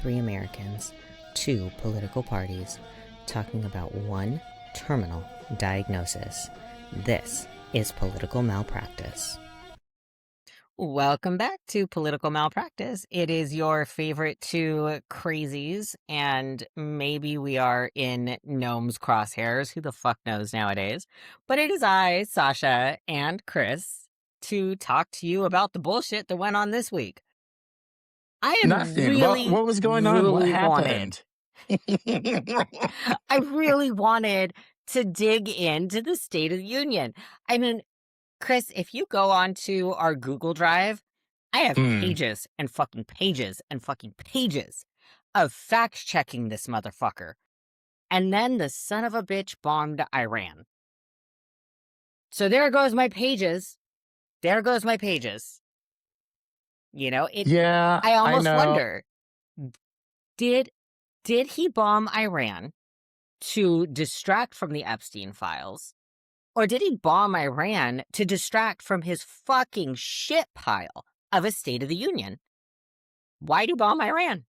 3 Americans, 2 political parties, talking about one terminal diagnosis. This is Political Malpractice. Welcome back to Political Malpractice. It is your favorite 2 crazies, and maybe we are in Gnome's crosshairs. Who the fuck knows nowadays? But it is I, Sasha, and Chris to talk to you about the bullshit that went on this week. I had Nothing. really, What was going on? What really happened? I really wanted to dig into the State of the Union. I mean, Chris, if you go onto our Google Drive, I have Hmm. pages and fucking pages and fucking pages of fact-checking this motherfucker. And then the son of a bitch bombed Iran. So there goes my pages. There goes my pages. You know, Yeah, I I almost know. wonder, did he bomb Iran to distract from the Epstein files? Or did he bomb Iran to distract from his fucking shit pile of a State of the Union? Why'd he bomb Iran?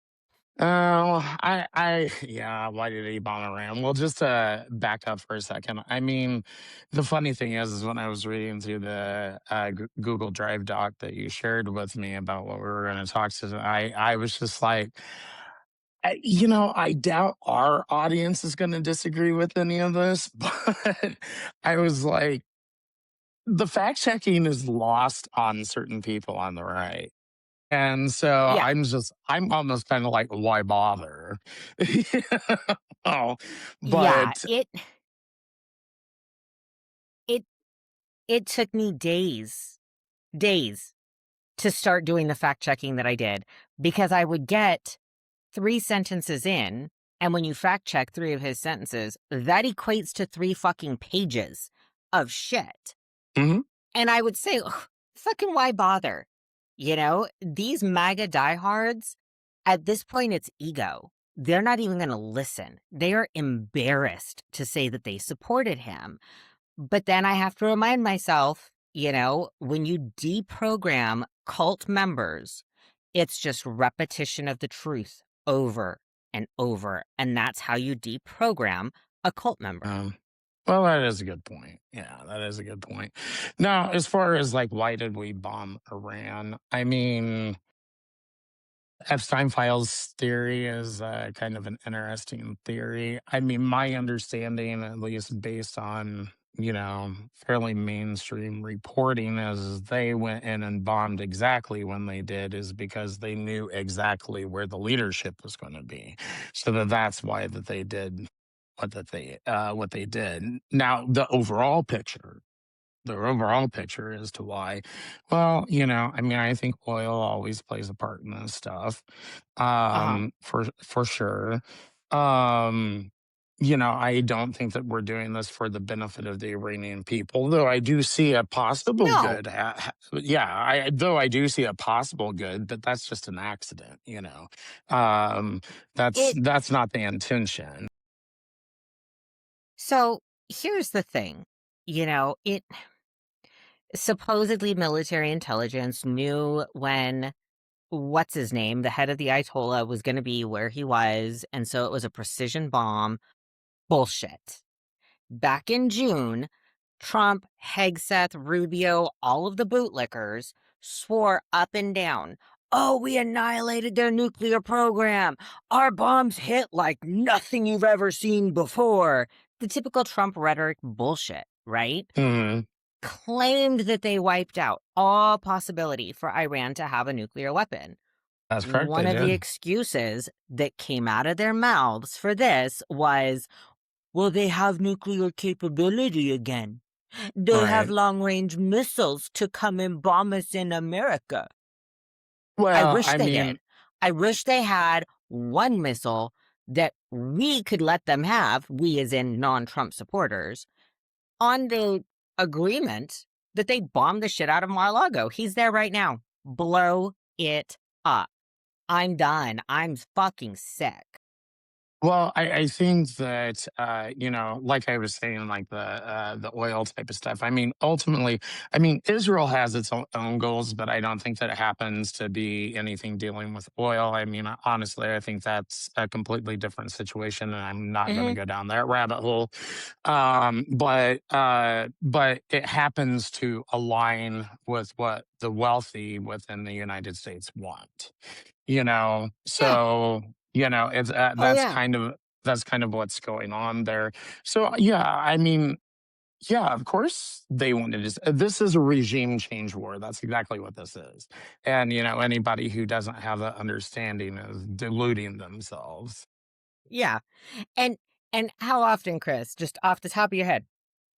Yeah, why did he bomb Iran? Well, just to back up for a second, I mean, the funny thing is when I was reading through the Google Drive doc that you shared with me about what we were going to talk to, I was just like, I doubt our audience is going to disagree with any of this, but I was like, the fact checking is lost on certain people on the right. And so Yeah, I'm almost kind of like, why bother? You know? yeah. But It it took me days to start doing the fact checking that I did, because I would get 3 sentences in, and when you fact check 3 of his sentences, that equates to 3 fucking pages of shit. Mhm. And I would say, "Ugh, fucking why bother?" You know, these MAGA diehards, at this point, it's ego. They're not even going to listen. They are embarrassed to say that they supported him. But then I have to remind myself, when you deprogram cult members, it's just repetition of the truth over and over. And that's how you deprogram a cult member. um, well, that is a good point. Yeah, that is a good point. Now, as far as like, why did we bomb Iran? I mean, Epstein files theory is kind of an interesting theory. I mean, my understanding, at least based on, fairly mainstream reporting, is they went in and bombed exactly when they did, is because they knew exactly where the leadership was going to be. So that's why that they did what they did. Now, the overall picture as to why. Well, I mean, I think oil always plays a part in this stuff, Uh-huh. for sure. I don't think that we're doing this for the benefit of the Iranian people, though I do see a possible No, good. Yeah, I do see a possible good, but that's just an accident. Um, that's it that's not the intention. so here's the thing. It supposedly military intelligence knew when what's his name, the head of the Ayatollah, was going to be where he was, and so it was a precision bomb. Bullshit. Back in June, Trump, Hegseth, Rubio, all of the bootlickers swore up and down, "Oh, we annihilated their nuclear program. Our bombs hit like nothing you've ever seen before." The typical Trump rhetoric bullshit, right? Mhm. Claimed that they wiped out all possibility for Iran to have a nuclear weapon. That's correct. One They of the did. excuses that came out of their mouths for this was, "Well, they have nuclear capability again. They have Right. long-range missiles to come and bomb us in America." I Well, wish I they mean, did. I wish they had one missile that we could let them have, we as in non-Trump supporters, on the agreement that they bombed the shit out of Mar-a-Lago. He's there right now. Blow it up. I'm done. I'm fucking sick. Well, I think that like I was saying, like the oil type of stuff. I mean, ultimately, I mean, Israel has its own goals, but I don't think that it happens to be anything dealing with oil. I mean, honestly, I think that's a completely different situation, and I'm not going to Hmm. go down that rabbit hole. But it happens to align with what the wealthy within the United States want. Yeah. So it's Oh yeah. that's kind of what's going on there. So yeah, I mean, yeah, of course they wanted to. This is a regime change war. That's exactly what this is. And anybody who doesn't have that understanding is deluding themselves. Yeah. And how often, Chris, just off the top of your head,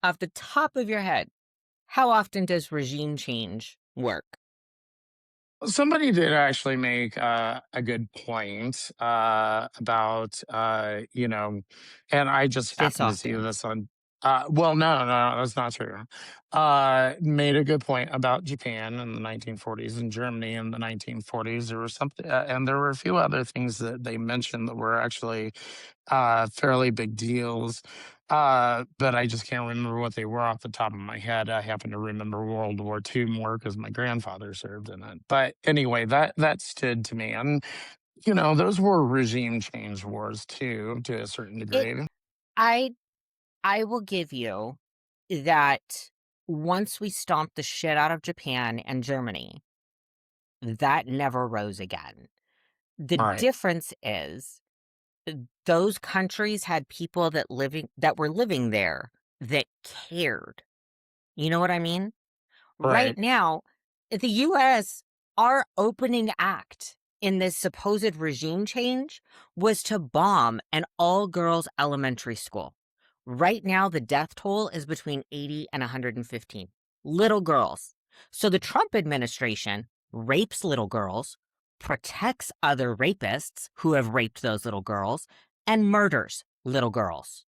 off the top of your head, how often does regime change work? Somebody did actually make a good point about and I just This happened to see often. this on. Well, no, that's not true. Made a good point about Japan in the 1940s and Germany in the 1940s. There was something, and there were a few other things that they mentioned that were actually fairly big deals. But I just can't remember what they were off the top of my head. I happen to remember World War II more because my grandfather served in it. But anyway, that stood to me, and those were regime change wars too, to a certain It degree. I I will give you that once we stomped the shit out of Japan and Germany, that never rose again. The All right, difference is those countries had people that were living there that cared. You know what I mean? Right right, now, the US, our opening act in this supposed regime change was to bomb an all girls elementary school. Right now, the death toll is between 80 and 115 little girls. So the Trump administration rapes little girls, protects other rapists who have raped those little girls, and murders little girls.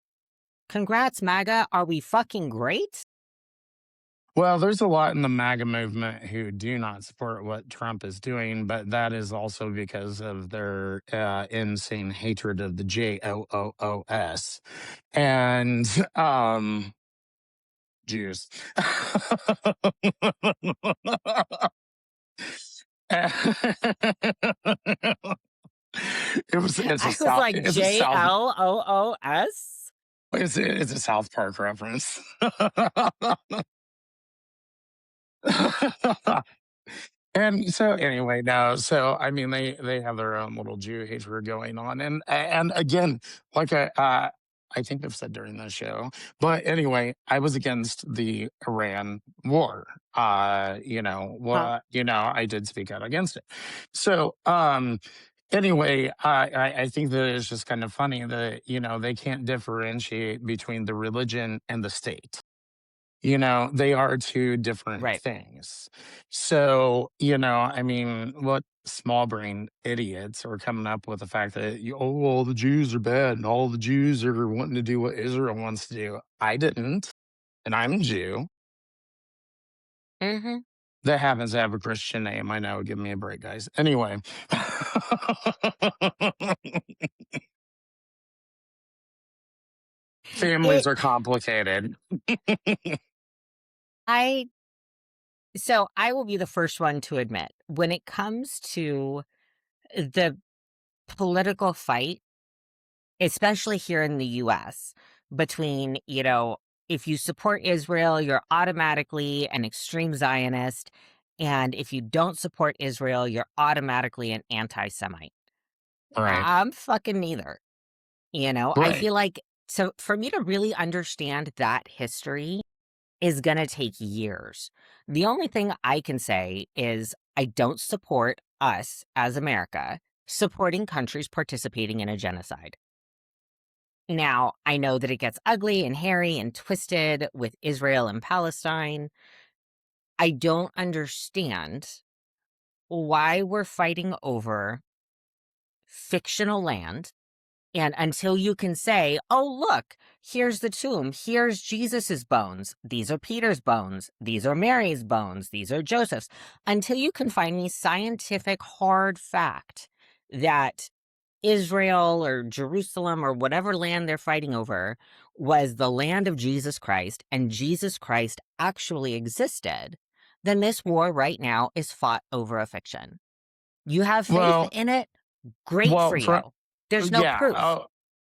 Congrats, MAGA. Are we fucking great? well, there's a lot in the MAGA movement who do not support what Trump is doing, but that is also because of their insane hatred of the JOOOS. And Jews. It's a I was like, South JLOOS? it's a South Park reference. And so anyway, no, so I mean they have their own little Jew hatred going on, and again, like I think I've said during the show, but anyway, I was against the Iran war. Huh. I did speak out against it. So anyway, I think that it's just kind of funny that they can't differentiate between the religion and the state. They are two different Right. things. So, I mean, what small brain idiots are coming up with the fact that, oh, all the Jews are bad and all the Jews are wanting to do what Israel wants to do. I didn't, and I'm a Jew. Mhm. That happens to have a Christian name. I know. Give me a break, guys. Anyway, families It are complicated. I so I will be the first one to admit, when it comes to the political fight, especially here in the US, between, if you support Israel, you're automatically an extreme Zionist, and if you don't support Israel, you're automatically an anti-Semite. All right. I'm fucking neither. I Right. feel like, so for me to really understand that history is going to take years. The only thing I can say is I don't support us as America supporting countries participating in a genocide. Now, I know that it gets ugly and hairy and twisted with Israel and Palestine. I don't understand why we're fighting over fictional land. And until you can say, oh, look, here's the tomb, here's Jesus's bones, these are Peter's bones, these are Mary's bones, these are Joseph's, until you can find me scientific hard fact that Israel or Jerusalem or whatever land they're fighting over was the land of Jesus Christ and Jesus Christ actually existed, then this war right now is fought over a fiction. You have faith Well, in it? Great for well, you. for There's no yeah, proof.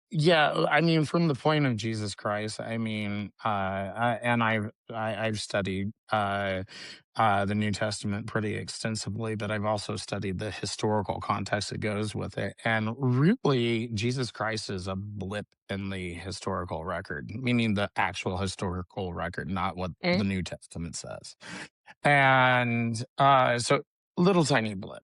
yeah. I mean, from the point of Jesus Christ, I mean, and I've studied the New Testament pretty extensively, but I've also studied the historical context that goes with it. And really, Jesus Christ is a blip in the historical record, meaning the actual historical record, not what Mm. the New Testament says. And so, little tiny blip.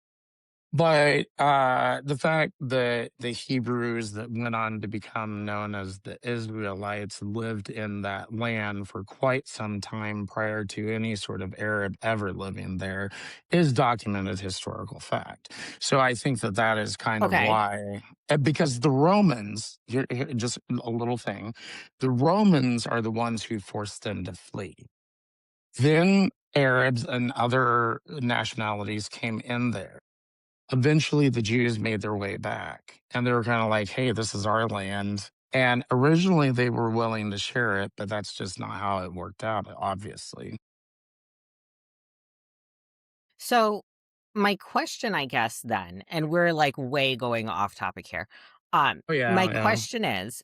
But the fact that the Hebrews that went on to become known as the Israelites lived in that land for quite some time prior to any sort of Arab ever living there is documented historical fact. So I think that that is kind of Okay. why, because the Romans, just a little thing, the Romans are the ones who forced them to flee. Then Arabs and other nationalities came in there. Eventually, the Jews made their way back, and they were kinda like, "Hey, this is our land." And originally, they were willing to share it, but that's just not how it worked out, obviously. So, my question, I guess, then, and we're like way going off topic here. Oh, My yeah, yeah. question is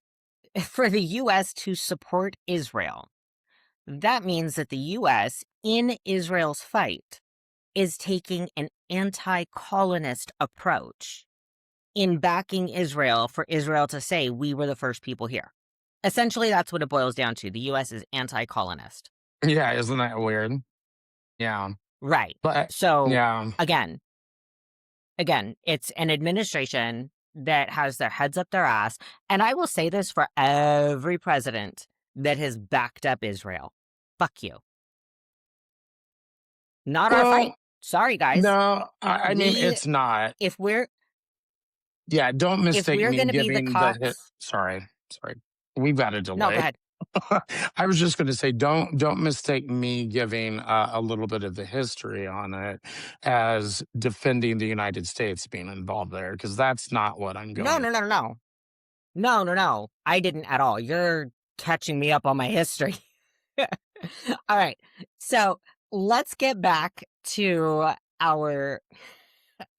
for the US to support Israel, that means that the US in Israel's fight is taking an anti colonist approach in backing Israel for Israel to say, we were the first people here. Essentially, that's what it boils down to. The US is anti colonist. Yeah, isn't that weird? Yeah. Right. But So, yeah. again, it's an administration that has their heads up their ass. And I will say this for every president that has backed up Israel. Fuck you. Not our fight. Well, Sorry, guys. no, I mean, We it's not. if we're Yeah, don't if mistake we're me gonna be the giving the hit. cops. Sorry. We've got a No, go delay. ahead. I was just going to say, don't mistake me giving a little bit of the history on it as defending the United States being involved there, because that's not what I'm No, going. no, no, no, no. No, no, no. I didn't at all. You're catching me up on my history. All right. So let's get back to our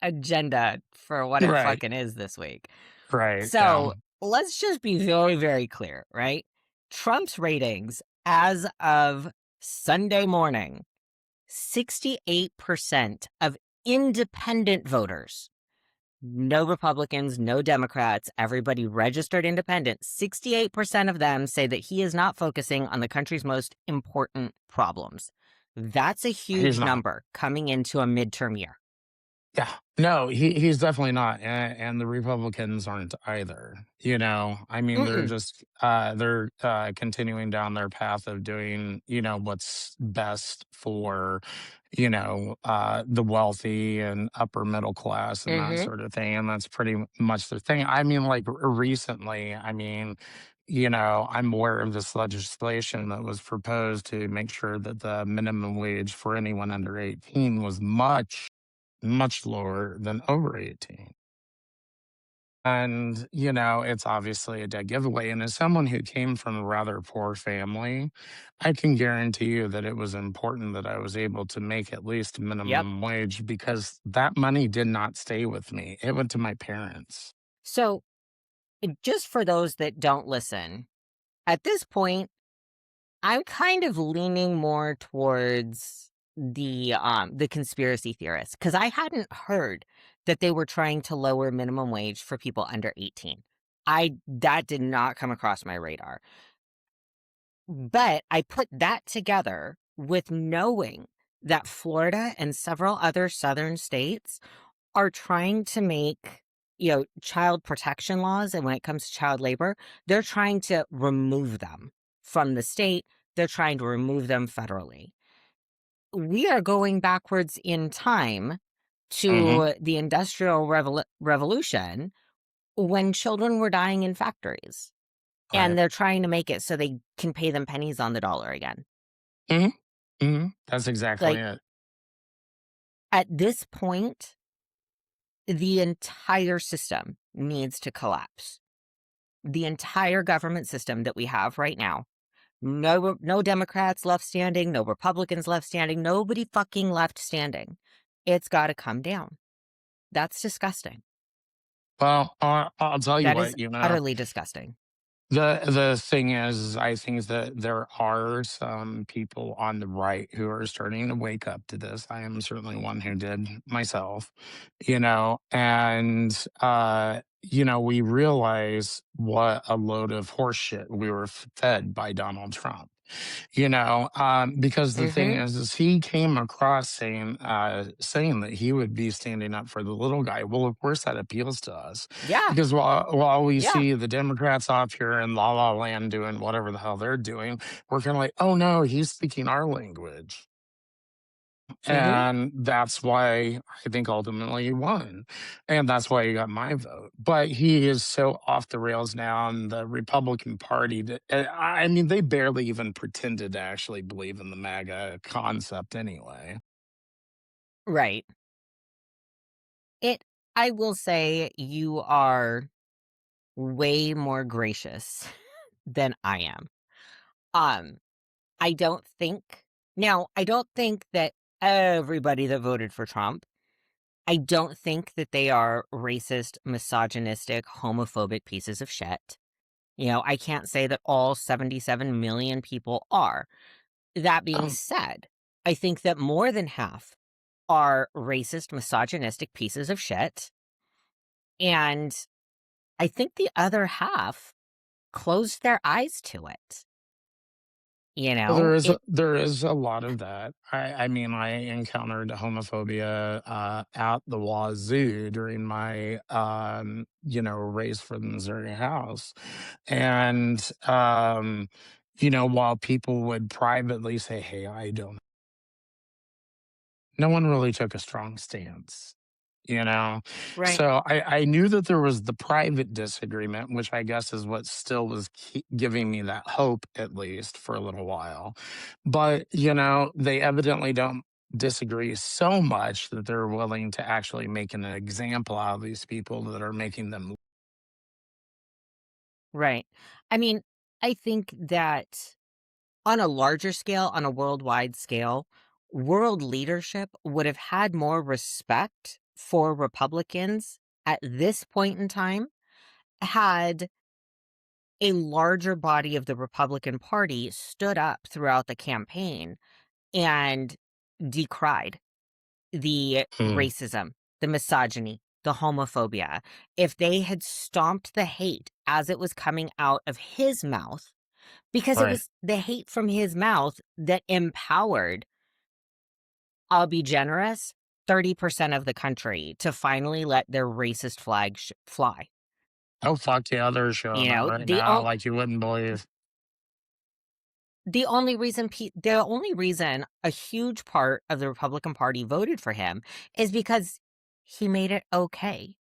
agenda for what it Right, fucking is this week. right, yeah. So let's just be very, very clear, right? Trump's ratings as of Sunday morning, 68% of independent voters, no Republicans, no Democrats, everybody registered independent, 68% of them say that he is not focusing on the country's most important problems. That's a He's huge not. number coming into a midterm year. Yeah. No, he's definitely not, and the Republicans aren't either. I mean, they're Mm-mm. just they're continuing down their path of doing what's best for the wealthy and upper middle class and that Mm-hmm. sort of thing, and that's pretty much their thing. I mean, like recently, I mean. I'm aware of this legislation that was proposed to make sure that the minimum wage for anyone under 18 was much lower than over 18. And, it's obviously a dead giveaway. And as someone who came from a rather poor family, I can guarantee you that it was important that I was able to make at least Yep. minimum wage because that money did not stay with me. It went to my parents. So, just for those that don't listen, at this point, I'm kind of leaning more towards the conspiracy theorists because I hadn't heard that they were trying to lower minimum wage for people under 18. I That did not come across my radar. But I put that together with knowing that Florida and several other southern states are trying to make, child protection laws. And when it comes to child labor, they're trying to remove them from the state. They're trying to remove them federally. We are going backwards in time Hmm. to the Industrial Revolution when children were dying in factories. And Right. they're trying to make it so they can pay them pennies on the dollar again. Hmm. That's exactly Like, it. at this point, the entire system needs to collapse. The entire government system that we have right now, no Democrats left standing, no Republicans left standing, nobody fucking left standing. It's gotta come down. That's disgusting. Well, I'll tell you That is what, you know, utterly disgusting. the thing is, I think that there are some people on the right who are starting to wake up to this. I am certainly one who did myself, and we realize what a load of horseshit we were fed by Donald Trump. Because the thing Mhm. is he came across saying that he would be standing up for the little guy. Well, of course that appeals to us, Yeah, because while we yeah. see the Democrats off here in La La Land doing whatever the hell they're doing, we're kind of like, oh no, he's speaking our language. Mhm. And that's why I think ultimately he won. And that's why he got my vote. But he is so off the rails now, and the Republican Party, that, I mean, they barely even pretended to actually believe in the MAGA concept anyway. Right. It I will say you are way more gracious than I am. Um, I don't think I don't think that everybody that voted for Trump, I don't think that they are racist, misogynistic, homophobic pieces of shit. I can't say that all 77 million people are. That being Um, said, I think that more than half are racist, misogynistic pieces of shit. And I think the other half closed their eyes to it. well, there is It there is a lot of that. I mean, I encountered homophobia at the wazoo during my race for the Missouri House, and while people would privately say, "Hey, I don't," no one really took a strong stance. You know, right, so I knew that there was the private disagreement, which I guess is what still was giving me that hope, at least for a little while. But they evidently don't disagree so much that they're willing to actually make an example out of these people that are making them. right. I mean, I think that on a larger scale, on a worldwide scale, world leadership would have had more respect for Republicans at this point in time had a larger body of the Republican Party stood up throughout the campaign and decried the Hmm, racism, the misogyny, the homophobia. If they had stomped the hate as it was coming out of his mouth, because it right. was the hate from his mouth that empowered, I'll be generous, 30% of the country to finally let their racist flag fly. Oh fuck yeah, they're showing it right The now, like you wouldn't believe. the only reason a huge part of the Republican Party voted for him is because he made it okay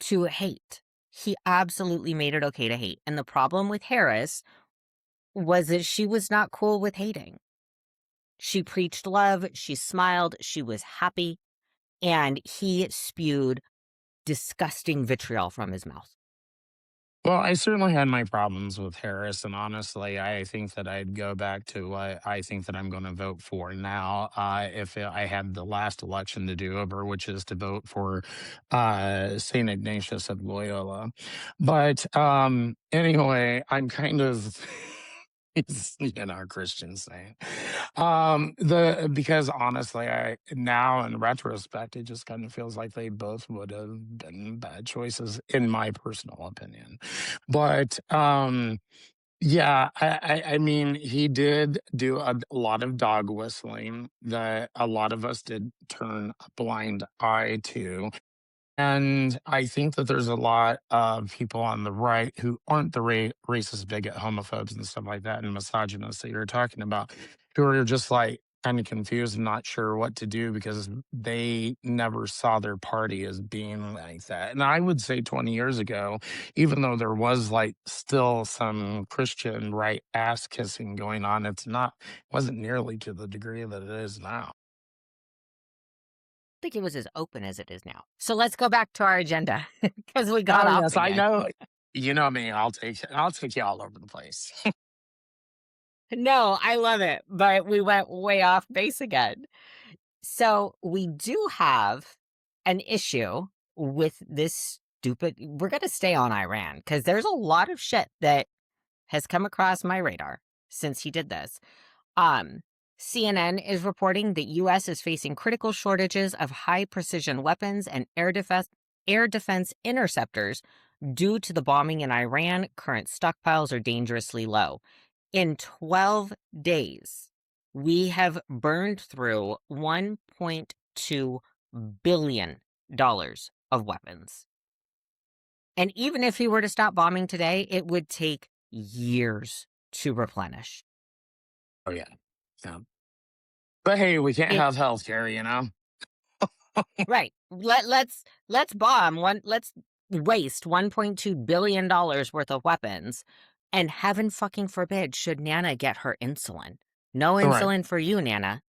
to hate. He absolutely made it okay to hate. And the problem with Harris was that she was not cool with hating. She preached love, she smiled, she was happy, and he spewed disgusting vitriol from his mouth. Well, I certainly had my problems with Harris, and honestly, I think that I'd go back to what I think that I'm going to vote for now. If I had the last election to do over, which is to vote for Saint Ignatius of Loyola. But anyway, I'm kind of. He's, a Christian saint. The because honestly, I now in retrospect, it just kind of feels like they both would have been bad choices, in my personal opinion. But yeah, I mean, he did do a lot of dog whistling that a lot of us did turn a blind eye to. And I think that there's a lot of people on the right who aren't the racist, bigot, homophobes, and stuff like that, and misogynists that you're talking about, who are just like kind of confused and not sure what to do because they never saw their party as being like that. And I would say 20 years ago, even though there was like still some Christian right ass kissing going on, wasn't nearly to the degree that it is now. think it was as open as it is now. So let's go back to our agenda because we got Oh, off yes, I again. know. You know me, I'll take you all over the place. No, I love it, but we went way off base again. So we do have an issue with this stupid. We're going to stay on Iran because there's a lot of shit that has come across my radar since he did this. Um, CNN is reporting that U.S. is facing critical shortages of high precision weapons and air defense interceptors due to the bombing in Iran. Current stockpiles are dangerously low. In 12 days, we have burned through $1.2 billion of weapons. And even if he were to stop bombing today, it would take years to replenish. Oh, yeah. Yeah. But hey, we can't It have healthcare, you know? right. Let's bomb one. Let's waste $1.2 billion worth of weapons, and heaven fucking forbid should Nana get her insulin. No Right. insulin for you, Nana.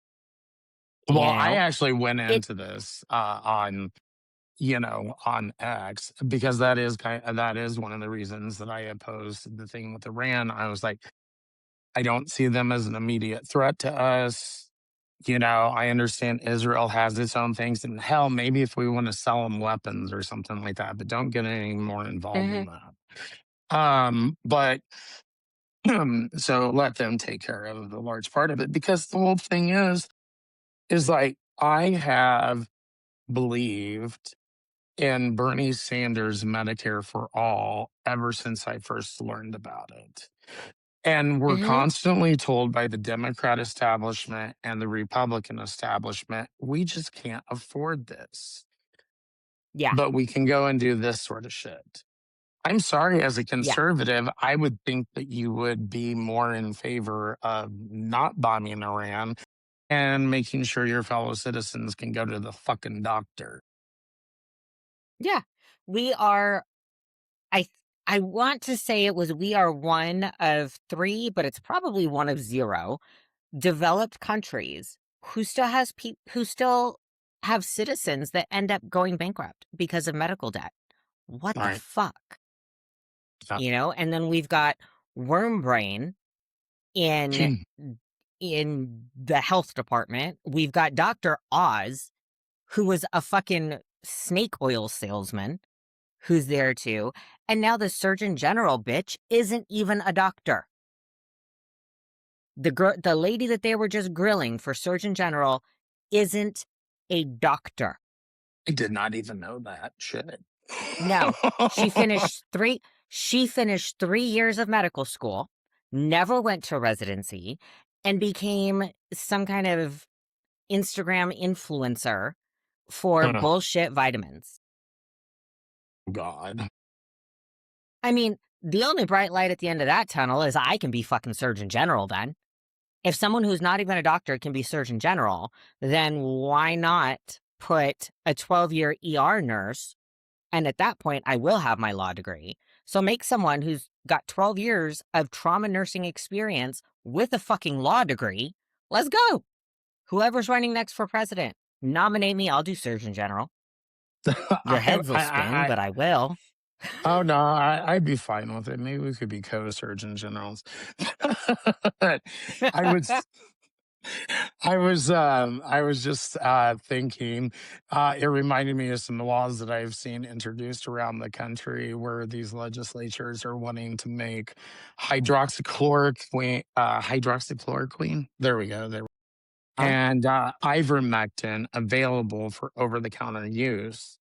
Well, You I know actually went it. into this on X because that is one of the reasons that I opposed the thing with Iran. I was like, I don't see them as an immediate threat to us. I understand Israel has its own things, and hell, maybe if we want to sell them weapons or something like that, but don't get any more involved Mhm. in that. But so let them take care of the large part of it because the whole thing is like I have believed in Bernie Sanders' Medicare for All ever since I first learned about it. And we're Mhm. constantly told by the Democrat establishment and the Republican establishment, we just can't afford this, Yeah. but we can go and do this sort of shit. I'm sorry, as a Yeah. conservative, I would think that you would be more in favor of not bombing Iran and making sure your fellow citizens can go to the fucking doctor. Yeah. We are. I. I want to say it was. We are one of three, but it's probably one of zero developed countries who still have citizens that end up going bankrupt because of medical debt. What the Right. fuck? Yeah. And then we've got worm brain in in the health department. We've got Dr. Oz, who was a fucking snake oil salesman, who's there too. And now the Surgeon General bitch isn't even a doctor. The lady that they were just grilling for Surgeon General isn't a doctor. I did not even know that. Shit. No, she finished 3 years of medical school, never went to residency, and became some kind of Instagram influencer for Oh, bullshit vitamins. God. I mean, the only bright light at the end of that tunnel is I can be fucking Surgeon General then. If someone who's not even a doctor can be Surgeon General, then why not put a 12-year ER nurse? And at that point, I will have my law degree. So make someone who's got 12 years of trauma nursing experience with a fucking law degree. Let's go. Whoever's running next for president, nominate me. I'll do Surgeon General. Your I, heads will I, spin, I, but I will. oh no, I'd be fine with it. Maybe we could be co-surgeon generals. I was, I was just thinking. It reminded me of some laws that I've seen introduced around the country, where these legislatures are wanting to make hydroxychloroquine. There we go. There Huh? and ivermectin available for over-the-counter use.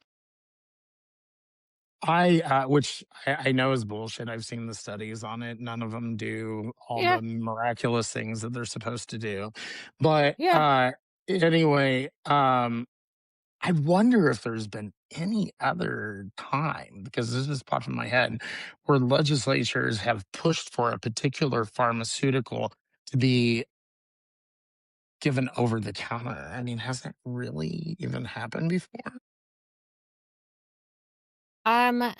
Which I know is bullshit. I've seen the studies on it. None of them do all Yeah. the miraculous things that they're supposed to do. But Yeah. anyway, I wonder if there's been any other time, because this just popped in my head, where legislatures have pushed for a particular pharmaceutical to be given over the counter. I mean, has that really even happened before? Um,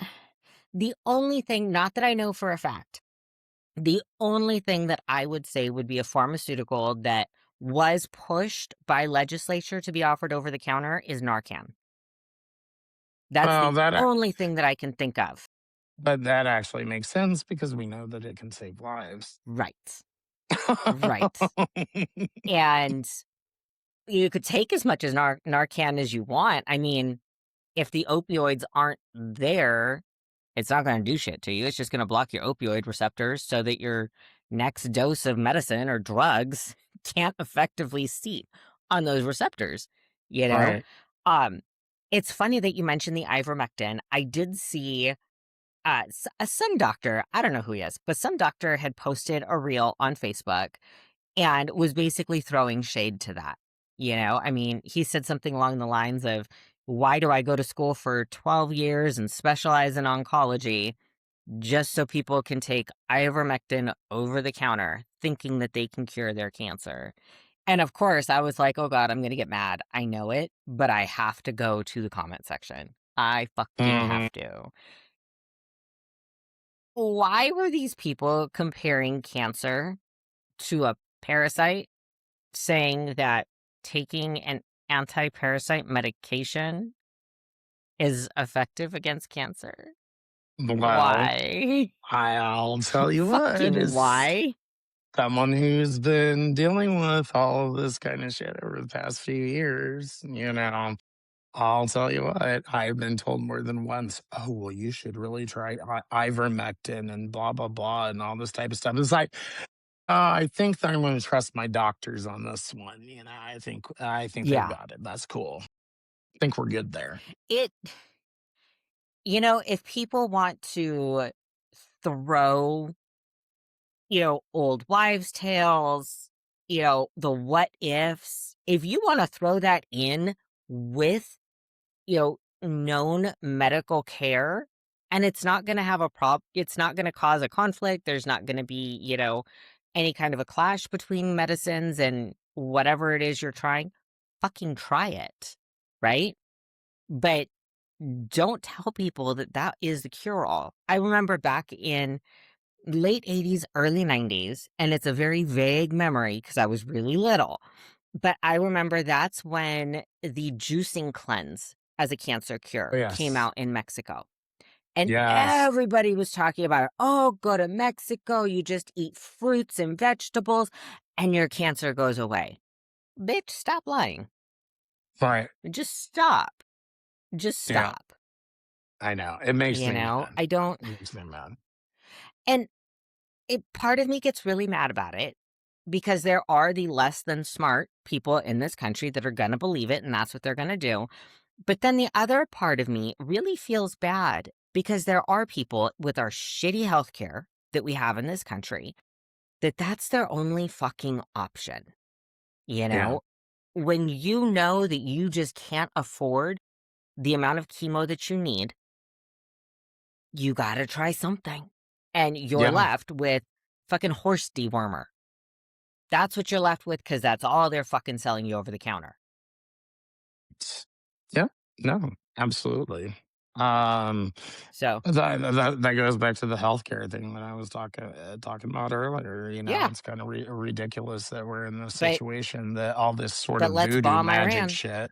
the only thing, not that I know for a fact, the only thing that I would say would be a pharmaceutical that was pushed by legislature to be offered over the counter is Narcan. That's Well, the only thing that I can think of. but that actually makes sense because we know that it can save lives. Right. Right. And you could take as much as Narcan as you want. I mean, if the opioids aren't there, it's not going to do shit to you. It's just going to block your opioid receptors so that your next dose of medicine or drugs can't effectively seat on those receptors, you know? Right. Um, it's funny that you mentioned the ivermectin. I did see some doctor, I don't know who he is, but some doctor had posted a reel on Facebook and was basically throwing shade to that. I mean, he said something along the lines of, why do I go to school for 12 years and specialize in oncology just so people can take ivermectin over the counter thinking that they can cure their cancer? And of course, I was like, oh God, I'm going to get mad. I know it, but I have to go to the comment section. I fucking Mhm. have to. Why were these people comparing cancer to a parasite, saying that taking an anti-parasite medication is effective against cancer? Well, Why? I'll tell you what, Fucking is why? someone who's been dealing with all of this kind of shit over the past few years, I'll tell you what, I've been told more than once, oh, well, you should really try ivermectin and blah, blah, blah, and all this type of stuff. It's like, I think that I'm going to trust my doctors on this one. I think they've Yeah. got it. That's cool. I think we're good there. It, if people want to throw, old wives' tales, the what ifs, if you want to throw that in with known medical care, and it's not going to have it's not going to cause a conflict. There's not going to be, any kind of a clash between medicines and whatever it is you're trying. Fucking try it. Right. But don't tell people that that is the cure all. I remember back in late 80s, early 90s, and it's a very vague memory because I was really little. But I remember that's when the juicing cleanse as a cancer Oh, cure came yes. out in Mexico. And Yes. everybody was talking about it. Oh, go to Mexico. You just eat fruits and vegetables and your cancer goes away. Bitch, stop lying. Right. Just stop. Just Yeah. stop. I know. It makes me mad. I don't. It makes me mad. And part of me gets really mad about it because there are the less than smart people in this country that are going to believe it and that's what they're going to do. But then the other part of me really feels bad because there are people with our shitty healthcare that we have in this country that's their only fucking option. You Yeah. know, when you know that you just can't afford the amount of chemo that you need, you got to try something. And you're Yeah. left with fucking horse dewormer. That's what you're left with because that's all they're fucking selling you over the counter. Yeah. No, absolutely. Um, So, that goes back to the healthcare thing that I was talking about earlier. yeah, It's kind of ridiculous that we're in this but situation, that all this sort but of let's voodoo bomb magic Iran. shit.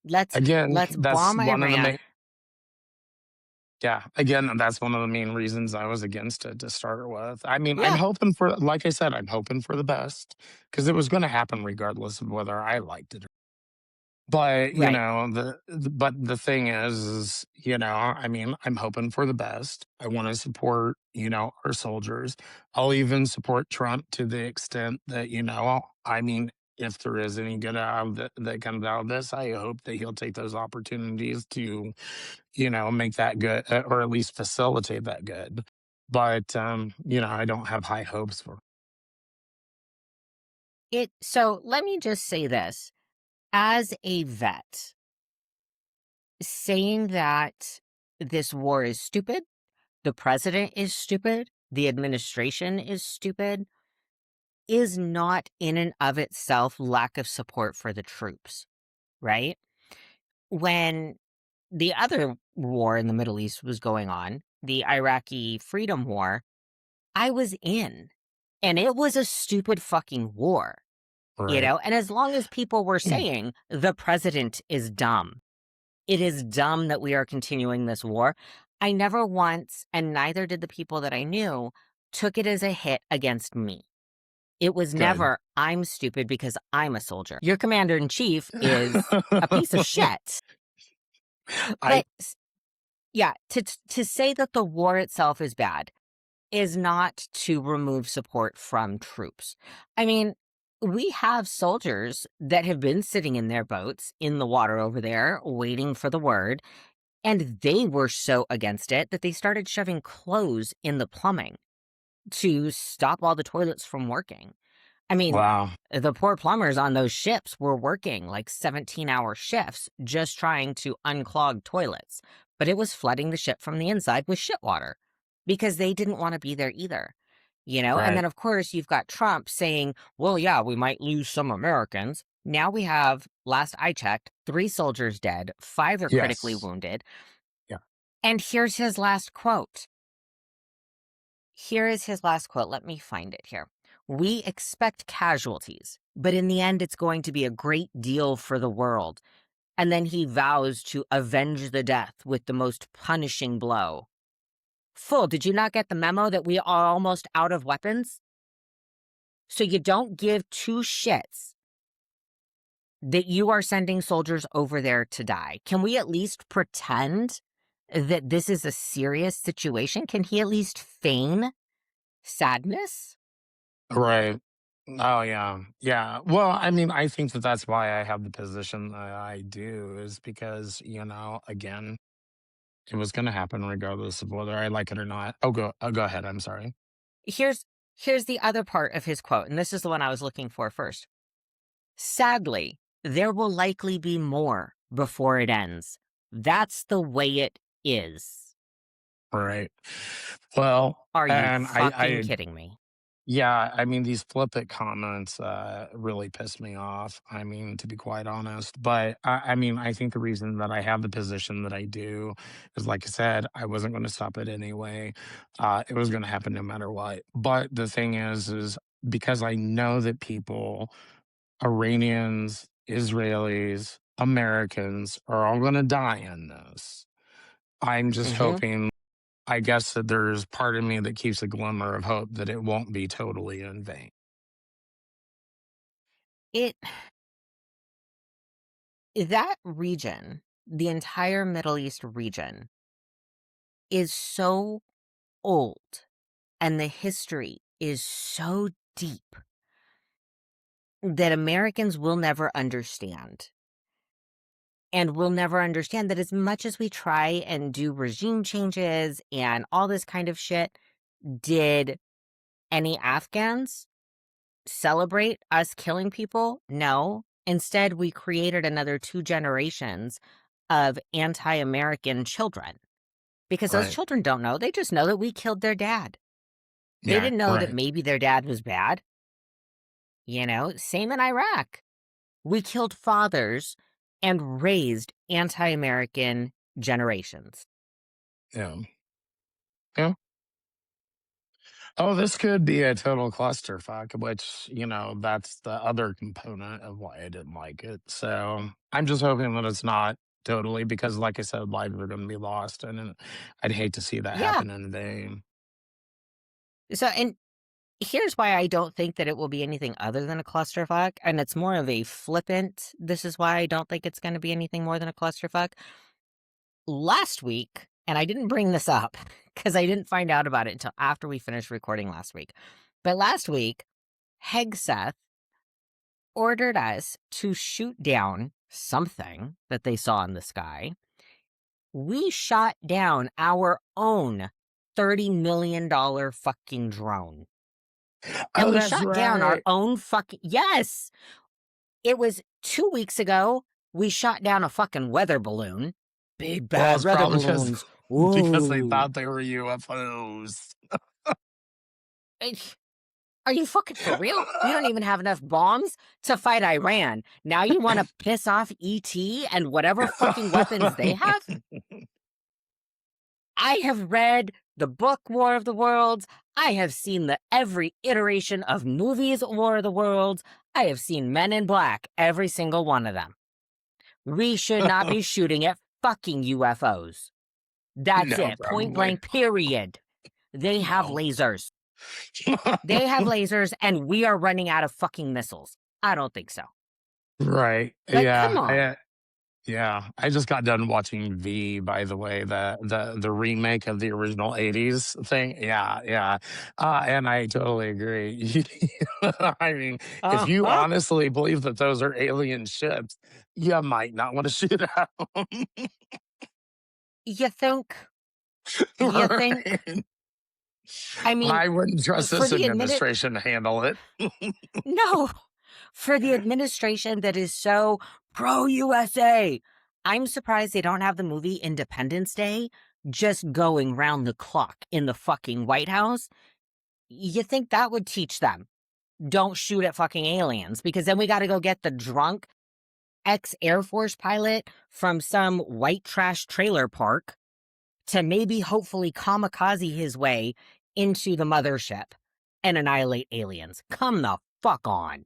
Let's Again, let's that's bomb one of the main. Iran. Yeah, again, that's one of the main reasons I was against it to start with. I mean, I'm Yeah, hoping for, like I said, I'm hoping for the best because it was going to happen regardless of whether I liked it. But, right. but the thing is, I mean, I'm hoping for the best. I want to support, our soldiers. I'll even support Trump to the extent that, I mean, if there is any good out of that comes out of this, I hope that he'll take those opportunities to, make that good, or at least facilitate that good. But, I don't have high hopes for. So let me just say this. As a vet, saying that this war is stupid, the president is stupid, the administration is stupid, is not in and of itself lack of support for the troops, right? When the other war in the Middle East was going on, the Iraqi Freedom War, I was in, and it was a stupid fucking war. Right. And as long as people were saying the president is dumb, it is dumb that we are continuing this war, I never once, and neither did the people that I knew, took it as a hit against me. It was Good. never, I'm stupid because I'm a soldier. Your commander in chief is a piece of shit. I But yeah, to say that the war itself is bad is not to remove support from troops. I mean, we have soldiers that have been sitting in their boats in the water over there waiting for the word, and they were so against it that they started shoving clothes in the plumbing to stop all the toilets from working. I mean, wow. the poor plumbers on those ships were working like 17-hour shifts just trying to unclog toilets, but it was flooding the ship from the inside with shit water because they didn't want to be there either. And Right. then, of course, you've got Trump saying, well, yeah, we might lose some Americans. Now we have, last I checked, 3 soldiers dead, 5 are critically Yes. wounded. Yeah. And here's his last quote. Here is his last quote. Let me find it here. We expect casualties, but in the end, it's going to be a great deal for the world. And then he vows to avenge the death with the most punishing blow. Fool, did you not get the memo that we are almost out of weapons? So you don't give 2 shits that you are sending soldiers over there to die. Can we at least pretend that this is a serious situation? Can he at least feign sadness? Right. Oh, yeah. Yeah. Well, I mean, I think that that's why I have the position that I do is because, again, it was going to happen regardless of whether I like it or not. Go ahead. I'm sorry. Here's the other part of his quote, and this is the one I was looking for first. Sadly, there will likely be more before it ends. That's the way it is. Right. Well, Are you and fucking kidding me? yeah, I mean, these flippant comments really piss me off. I mean, to be quite honest, but I mean, I think the reason that I have the position that I do is, like I said, I wasn't going to stop it anyway. It was going to happen no matter what. But the thing is because I know that people, Iranians, Israelis, Americans, are all going to die in this. I'm just Hmm. hoping, I guess, that there's part of me that keeps a glimmer of hope that it won't be totally in vain. It that region, the entire Middle East region, is so old and the history is so deep that Americans will never understand. And we'll never understand that as much as we try and do regime changes and all this kind of shit, did any Afghans celebrate us killing people? No. Instead, we created another 2 generations of anti-American children because those Right. children don't know. They just know that we killed their dad. They Yeah, didn't know that right. maybe their dad was bad. Same in Iraq. We killed fathers and raised anti-American generations. Yeah. Yeah. Oh, this could be a total clusterfuck, which, that's the other component of why I didn't like it. So I'm just hoping that it's not totally because, like I said, lives are going to be lost. And I'd hate to see that Yeah. happen in vain. And here's why I don't think that it will be anything other than a clusterfuck, and it's more of a flippant, this is why I don't think it's going to be anything more than a clusterfuck. Last week, and I didn't bring this up because I didn't find out about it until after we finished recording last week. But last week, Hegseth ordered us to shoot down something that they saw in the sky. We shot down our own $30 million fucking drone. And Oh, we that's shot down our right. own fucking, yes, it was 2 weeks ago. We shot down a fucking weather balloon. Big Well, bad it's weather probably because balloons. because they Whoa. thought they were UFOs. Eh, Are you fucking for real? We don't even have enough bombs to fight Iran. Now you want to piss off ET and whatever fucking weapons they have? I have read the book War of the Worlds. I have seen every iteration of movies War of the Worlds. I have seen Men in Black, every single one of them. We should not be shooting at fucking UFOs. That's No, it. Point probably. blank, period. They have No. lasers. They have lasers, and we are running out of fucking missiles. I don't think so. Right. Like, come on. Yeah. I just got done watching V, by the way, the remake of the original 80s thing. Yeah, yeah. And I totally agree. I mean, if you Uh-huh. honestly believe that those are alien ships, you might not want to shoot at them. You think? You think? Right? I mean, I wouldn't trust for this the admitted, administration to handle it. no, for the administration that is so pro USA, I'm surprised they don't have the movie Independence Day just going round the clock in the fucking White House. You think that would teach them? Don't shoot at fucking aliens, because then we got to go get the drunk ex-Air Force pilot from some white trash trailer park to maybe hopefully kamikaze his way into the mothership and annihilate aliens. Come the fuck on.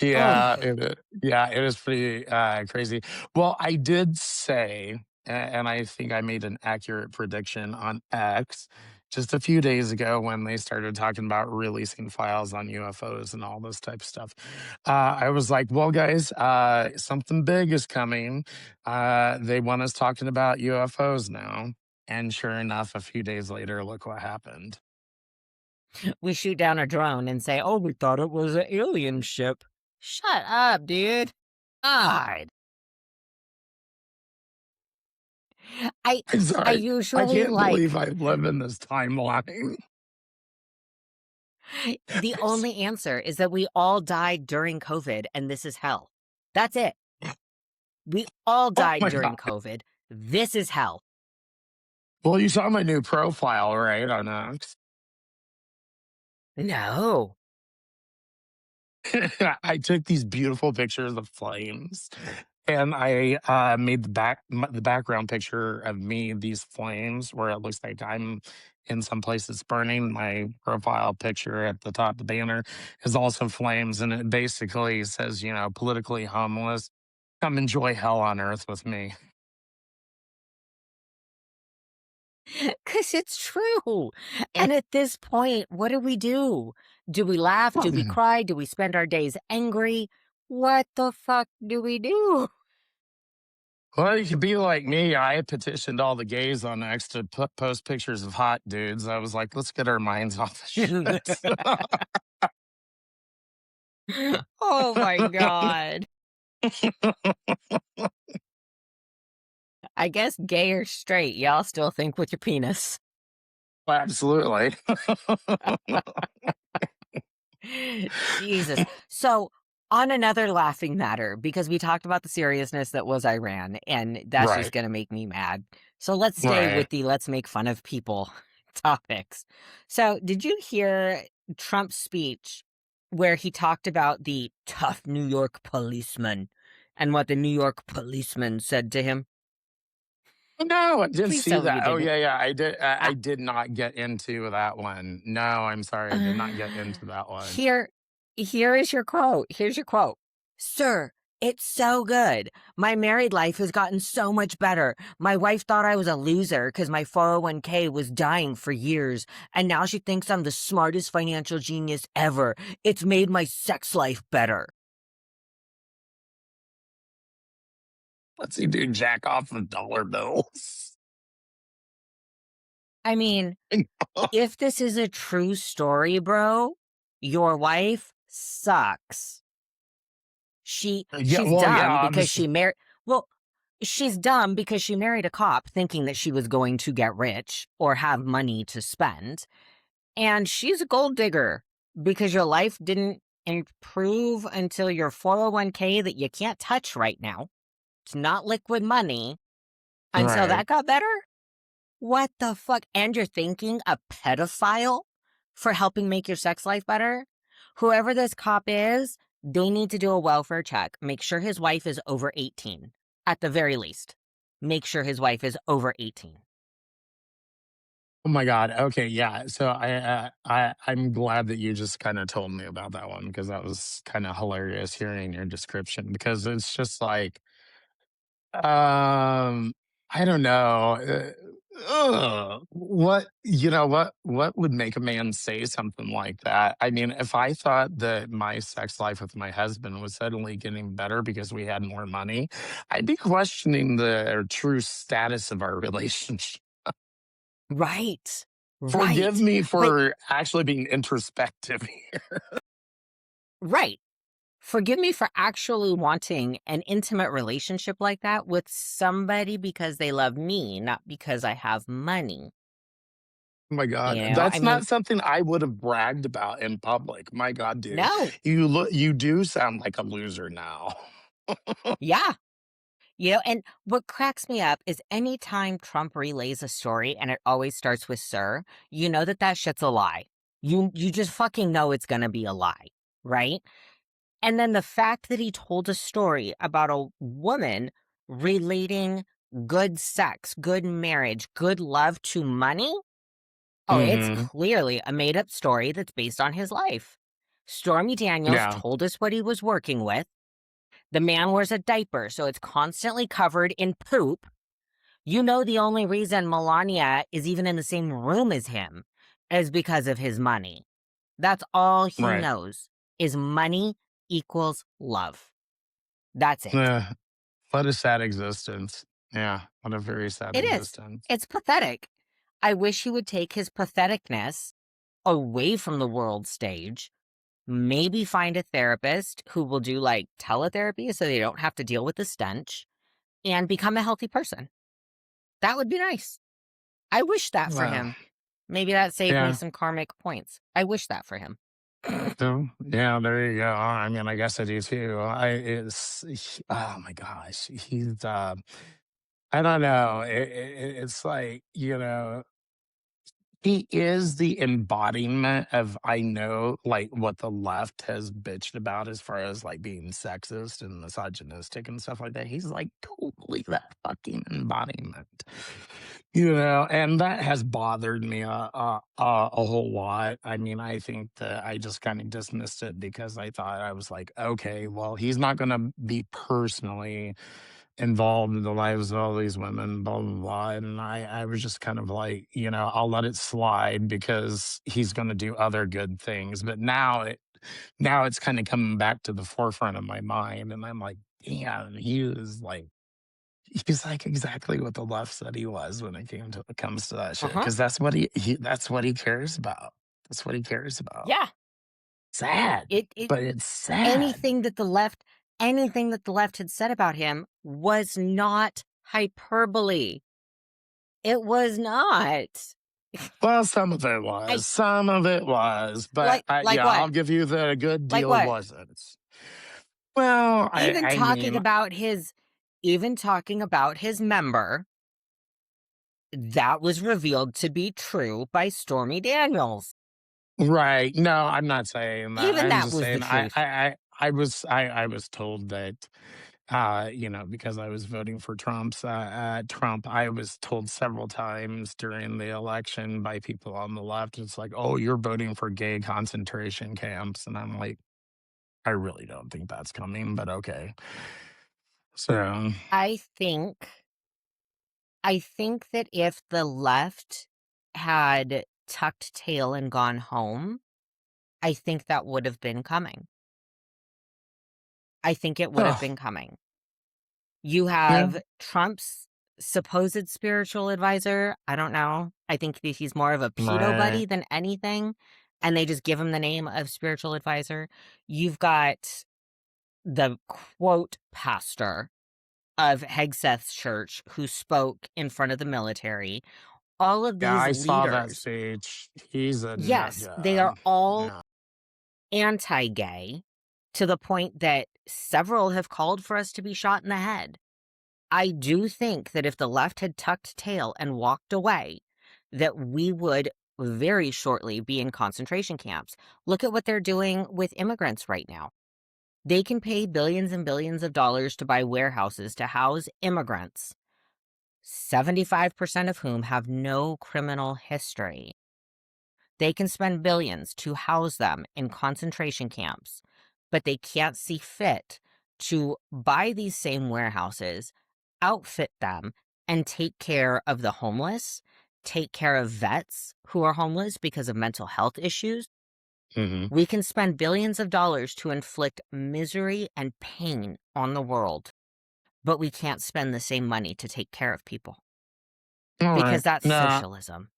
Yeah, Oh, it is pretty, crazy. Well, I did say, and I think I made an accurate prediction on X just a few days ago when they started talking about releasing files on UFOs and all this type of stuff. I was like, "Well, guys, something big is coming. They want us talking about UFOs now." And sure enough, a few days later, look what happened. we shoot down a drone and say, oh, we thought it was an alien ship. Shut up, dude. God. I I'm I sorry. I usually can't believe like I live in this timeline. the only answer is that we all died during COVID and this is hell. That's it. We all Oh died my during god. COVID. This is hell. Well, you saw my new profile, right, on X? No. I took these beautiful pictures of flames, and I, made the background picture of me, these flames, where it looks like I'm in some place that's burning. My profile picture at the top, the banner, is also flames, and it basically says, "Politically homeless, come enjoy hell on earth with me." Because it's true. And at this point, what do we do? Do we laugh? Do we cry? Do we spend our days angry? What the fuck do we do? Well, you could be like me. I petitioned all the gays on X to post pictures of hot dudes. I was like, let's get our minds off the shit. Oh my God. I guess gay or straight, y'all still think with your penis. Absolutely. Jesus. So, on another laughing matter, because we talked about the seriousness that was Iran, and that's just Right. going to make me mad. So, let's stay Right. with the let's make fun of people topics. So, did you hear Trump's speech where he talked about the tough New York policeman and what the New York policeman said to him? No, I didn't Please see tell me you that. Oh didn't. yeah, yeah. I did. I Ah, did not get into that one. No, I'm sorry. I did not get Uh, into that one. here, here is your quote. Here's your quote. Sir, it's so good. My married life has gotten so much better. My wife thought I was a loser because my 401k was dying for years, and now she thinks I'm the smartest financial genius ever. It's made my sex life better. Let's see, dude, jack off of dollar bills. I mean, if this is a true story, bro, your wife sucks. Yeah. She's Well, yeah. dumb because Obviously. she married well, she's dumb because she married a cop thinking that she was going to get rich or have money to spend. And she's a gold digger because your life didn't improve until your 401k that you can't touch right now. It's not liquid money until Right. that got better. What the fuck? And you're thinking a pedophile for helping make your sex life better? Whoever this cop is, they need to do a welfare check. Make sure his wife is over 18. At the very least, make sure his wife is over 18. Oh my god. Okay, yeah. So I'm glad that you just kind of told me about that one because that was kind of hilarious hearing your description because it's just like um I don't know. What what would make a man say something like that? I mean, if I thought that my sex life with my husband was suddenly getting better because we had more money, I'd be questioning the true status of our relationship. Right. Forgive Right. me But for actually being introspective here. right. Forgive me for actually wanting an intimate relationship like that with somebody because they love me, not because I have money. Oh my god, I that's mean, not something I would have bragged about in public. My god, dude, no. you do sound like a loser now. Yeah. And what cracks me up is anytime Trump relays a story and it always starts with sir, you know that that shit's a lie. You just fucking know it's going to be a lie, right? And then the fact that he told a story about a woman relating good sex, good marriage, good love to money. Oh, it's Mhm. clearly a made up story that's based on his life. Stormy Daniels Yeah, told us what he was working with. The man wears a diaper, so it's constantly covered in poop. You know, the only reason Melania is even in the same room as him is because of his money. That's all he right. knows is money equals love. That's it. What a sad existence. Yeah, what a very sad It is. existence. It's pathetic. I wish he would take his patheticness away from the world stage, maybe find a therapist who will do like teletherapy so they don't have to deal with the stench and become a healthy person. That would be nice. I wish that for Well, him. Maybe that saved me yeah. some karmic points. I wish that for him. So, yeah, there you go. I mean, I guess I do too. Oh my gosh, I don't know. It's like, he is the embodiment of I know, like, what the left has bitched about as far as, like, being sexist and misogynistic and stuff like that. He's, like, totally that fucking embodiment, and that has bothered me a whole lot. I mean, I think that I just kinda dismissed it because I thought I was like, "Okay, well, he's not gonna be personally involved in the lives of all these women, blah, blah, blah." And I was just kind of like, I'll let it slide because he's going to do other good things. But now it's kind of coming back to the forefront of my mind. And I'm like, damn, he's like exactly what the left said he was when it comes to that Uh shit. huh. Cause that's what he cares about. That's what he cares about. Yeah. Sad, It but it's sad. anything that the left anything that the left had said about him was not hyperbole. It was not. Well, some of it I was, some of it was, but like yeah, I'll what? give you the good Like deal what? wasn't. Well, Even I talking mean, about his even talking about his member, that was revealed to be true by Stormy Daniels. right? No, I'm not saying that. Even I'm that just was the saying truth. I was told that because I was voting for Trump, I was told several times during the election by people on the left, it's like, oh, you're voting for gay concentration camps. And I'm like, I really don't think that's coming, but okay. So, I think I think that if the left had tucked tail and gone home, I think that would have been coming. I think it would have oh, been coming. You yeah, have Trump's supposed spiritual advisor. I don't know. I think that he's more of a pedo right. buddy than anything. And they just give him the name of spiritual advisor. You've got the quote pastor of Hegseth's church who spoke in front of the military. All of Yeah, these I saw that leaders, speech. He's a nut yes, they are job. all Yeah. anti gay to the point that several have called for us to be shot in the head. I do think that if the left had tucked tail and walked away, that we would very shortly be in concentration camps. Look at what they're doing with immigrants right now. They can pay billions and billions of dollars to buy warehouses to house immigrants. 75% of whom have no criminal history. They can spend billions to house them in concentration camps, but they can't see fit to buy these same warehouses, outfit them, and take care of the homeless, take care of vets who are homeless because of mental health issues. Hmm. We can spend billions of dollars to inflict misery and pain on the world, but we can't spend the same money to take care of people All because right. that's No. socialism.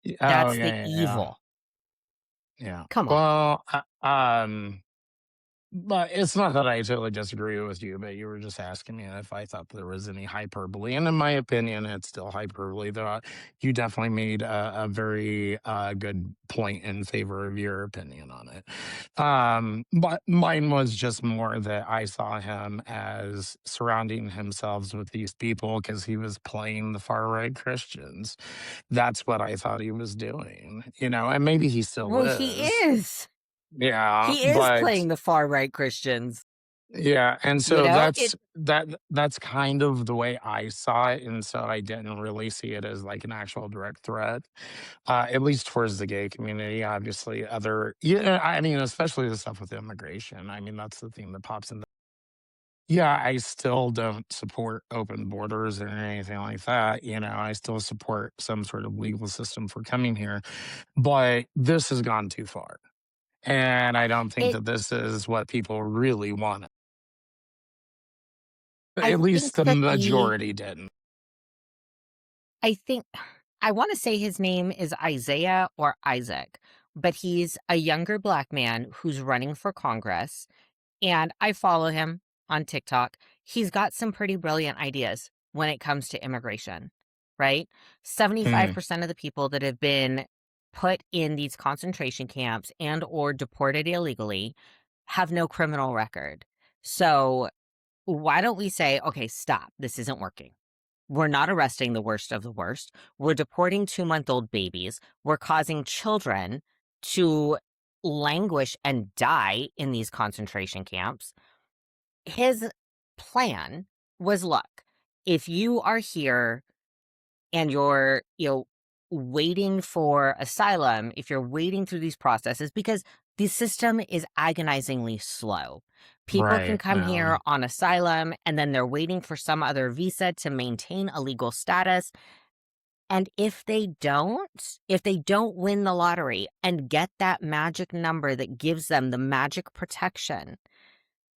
Oh, That's the yeah, yeah, yeah. evil. Yeah. Come on. Well, but it's not that I totally disagree with you, but you were just asking me if I thought there was any hyperbole. And in my opinion, it's still hyperbole, though you definitely made a very good point in favor of your opinion on it. But mine was just more that I saw him as surrounding himself with these people because he was playing the far right Christians. That's what I thought he was doing, and maybe he still Well, he is. is. Yeah, He is but playing the far right Christians. yeah, and You so know, that's kind of the way I saw it, and so I didn't really see it as like an actual direct threat, at least towards the gay community. Obviously, yeah, I mean, especially the stuff with immigration. I mean, that's the thing that pops in. Yeah, I still don't support open borders or anything like that. I still support some sort of legal system for coming here, but this has gone too far, and I don't think it that this is what people really want. I At least think the that majority didn't. I think I wanna say his name is Isaiah or Isaac, but he's a younger black man who's running for Congress, and I follow him on TikTok. He's got some pretty brilliant ideas when it comes to immigration, right? Mhm. 75% of the people that have been put in these concentration camps and or deported illegally have no criminal record. So, why don't we say, "Okay, stop. This isn't working. We're not arresting the worst of the worst. We're deporting 2-month-old babies. We're causing children to languish and die in these concentration camps." His plan was, look, if you are here and you're, waiting for asylum, if you're waiting through these processes, because the system is agonizingly slow. People can Right, come yeah. here on asylum and then they're waiting for some other visa to maintain a legal status. And if they don't win the lottery and get that magic number that gives them the magic protection,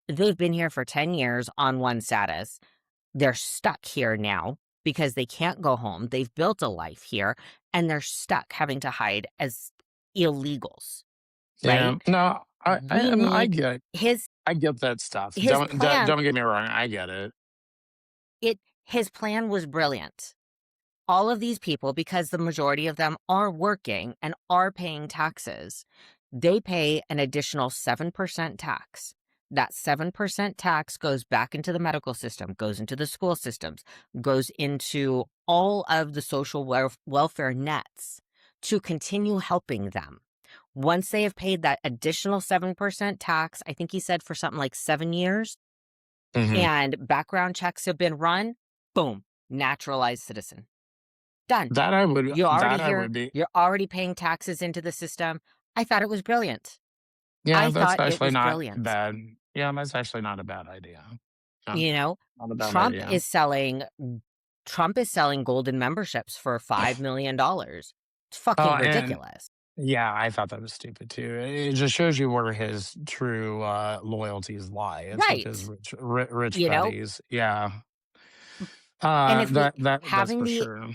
they've been here for 10 years on one status. They're stuck here now because they can't go home. They've built a life here and they're stuck having to hide as illegals, Yeah. right? No, We and need his I get that stuff. his plan. Don't get me wrong, I get it. His plan was brilliant. All of these people, because the majority of them are working and are paying taxes, they pay an additional 7% tax. That 7% tax goes back into the medical system, goes into the school systems, goes into all of the social welfare nets to continue helping them. Once they have paid that additional 7% tax, I think he said for something like 7 years, Mhm. and background checks have been run, boom, naturalized citizen. Done. You're already That I here. would be. You're already paying taxes into the system. I thought it was brilliant. Yeah, I that's thought it actually was not brilliant. bad. Yeah, that's actually not a bad idea. No, You know, not a bad Trump idea. is selling Trump is selling golden memberships for $5 million. It's Oh, fucking and ridiculous. yeah, I thought that was stupid too. It just shows you where his true loyalties lie. It's with his Right. rich You know, buddies. Yeah, and if we that's for sure.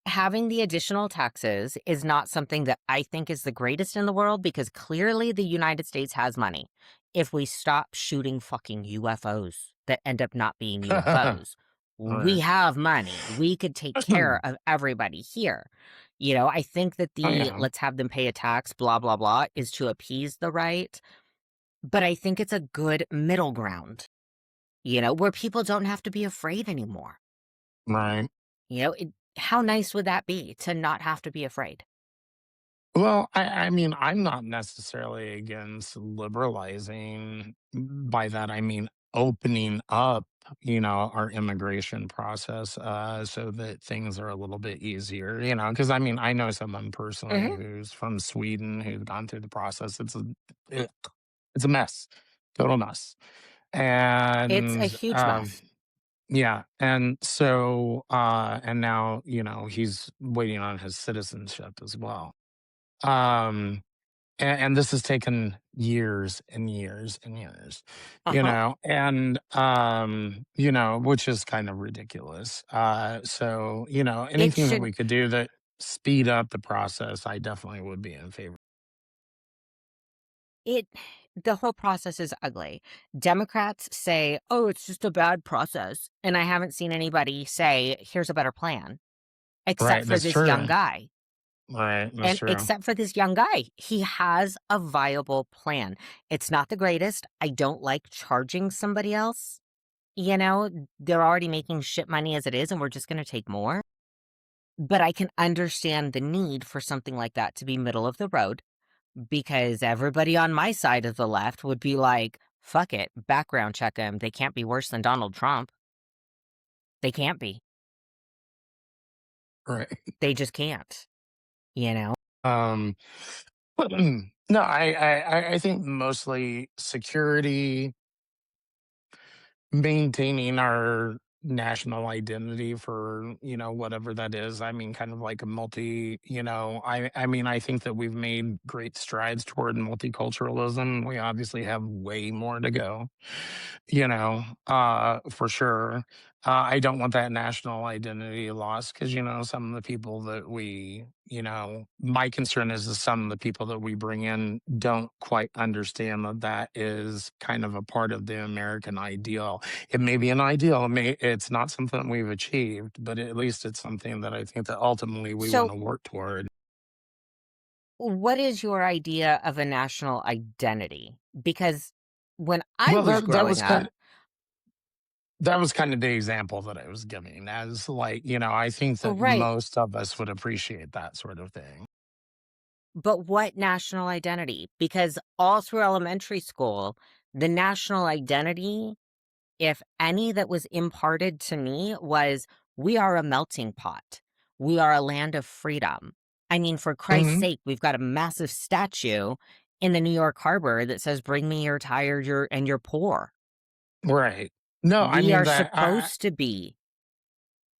having the additional taxes is not something that I think is the greatest in the world because clearly the United States has money. If we stop shooting fucking UFOs that end up not being UFOs, we Right. have money. We could take care of everybody here. I think that Oh the yeah. let's have them pay a tax, blah, blah, blah, is to appease the right. But I think it's a good middle ground, where people don't have to be afraid anymore. Right. How nice would that be to not have to be afraid? Well, I mean, I'm not necessarily against liberalizing. By that, I mean, opening up, you know, our immigration process, so that things are a little bit easier, you know, because I mean, I know someone personally Hmm. who's from Sweden who's gone through the process. It, it's a mess, total mess. It's a And huge mess. yeah, and so and now, you know, he's waiting on his citizenship as well. Um and this has taken years and years and years, Uh you huh. know, and you know, which is kind of ridiculous. So, you know, It anything that should we could do that speed up the process, I definitely would be in favor. it the whole process is ugly. Democrats say, "Oh, it's just a bad process." And I haven't seen anybody say, "Here's a better plan," except Right, for that's this young true. guy. Right, that's And true. except for this young guy, he has a viable plan. It's not the greatest. I don't like charging somebody else. You know, they're already making shit money as it is, and we're just going to take more. But I can understand the need for something like that to be middle of the road because everybody on my side of the left would be like, fuck it, background check them. They can't be worse than Donald Trump. They can't be. Right. They just can't, you know? Um no, I think mostly security, maintaining our national identity for, you know, whatever that is. I mean, kind of like a multi, you know, I mean, I think that we've made great strides toward multiculturalism. We obviously have way more to go, you know, for sure. I don't want that national identity lost because, you know, some of the people that we, you know, my concern is some of the people that we bring in don't quite understand that that is kind of a part of the American ideal. It may be an ideal, it's not something we've achieved, but at least it's something that I think that ultimately we want So, to work toward. what is your idea of a national identity? Because when I Well, was that growing was up, kind of the example that I was giving as like, you know, I think that right, most of us would appreciate that sort of thing. but what national identity? Because all through elementary school, the national identity, if any that was imparted to me, was we are a melting pot. We are a land of freedom. I mean, for Christ's Mhm. sake, we've got a massive statue in the New York harbor that says, "Bring me your tired, your and you're poor." Right. No, I We mean are that supposed to be.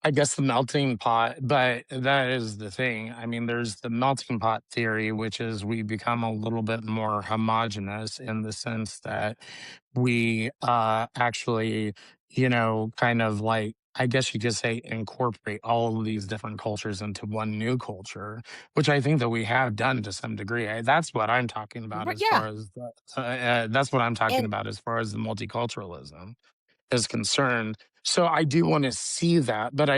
I guess the melting pot, but that is the thing. I mean, there's the melting pot theory, which is we become a little bit more homogenous in the sense that we actually, you know, kind of like, I guess you could say, incorporate all of these different cultures into one new culture, which I think that we have done to some degree. That's what I'm talking about as Yeah. far as that's what I'm talking And about as far as the multiculturalism is concerned. So I do want to see that, but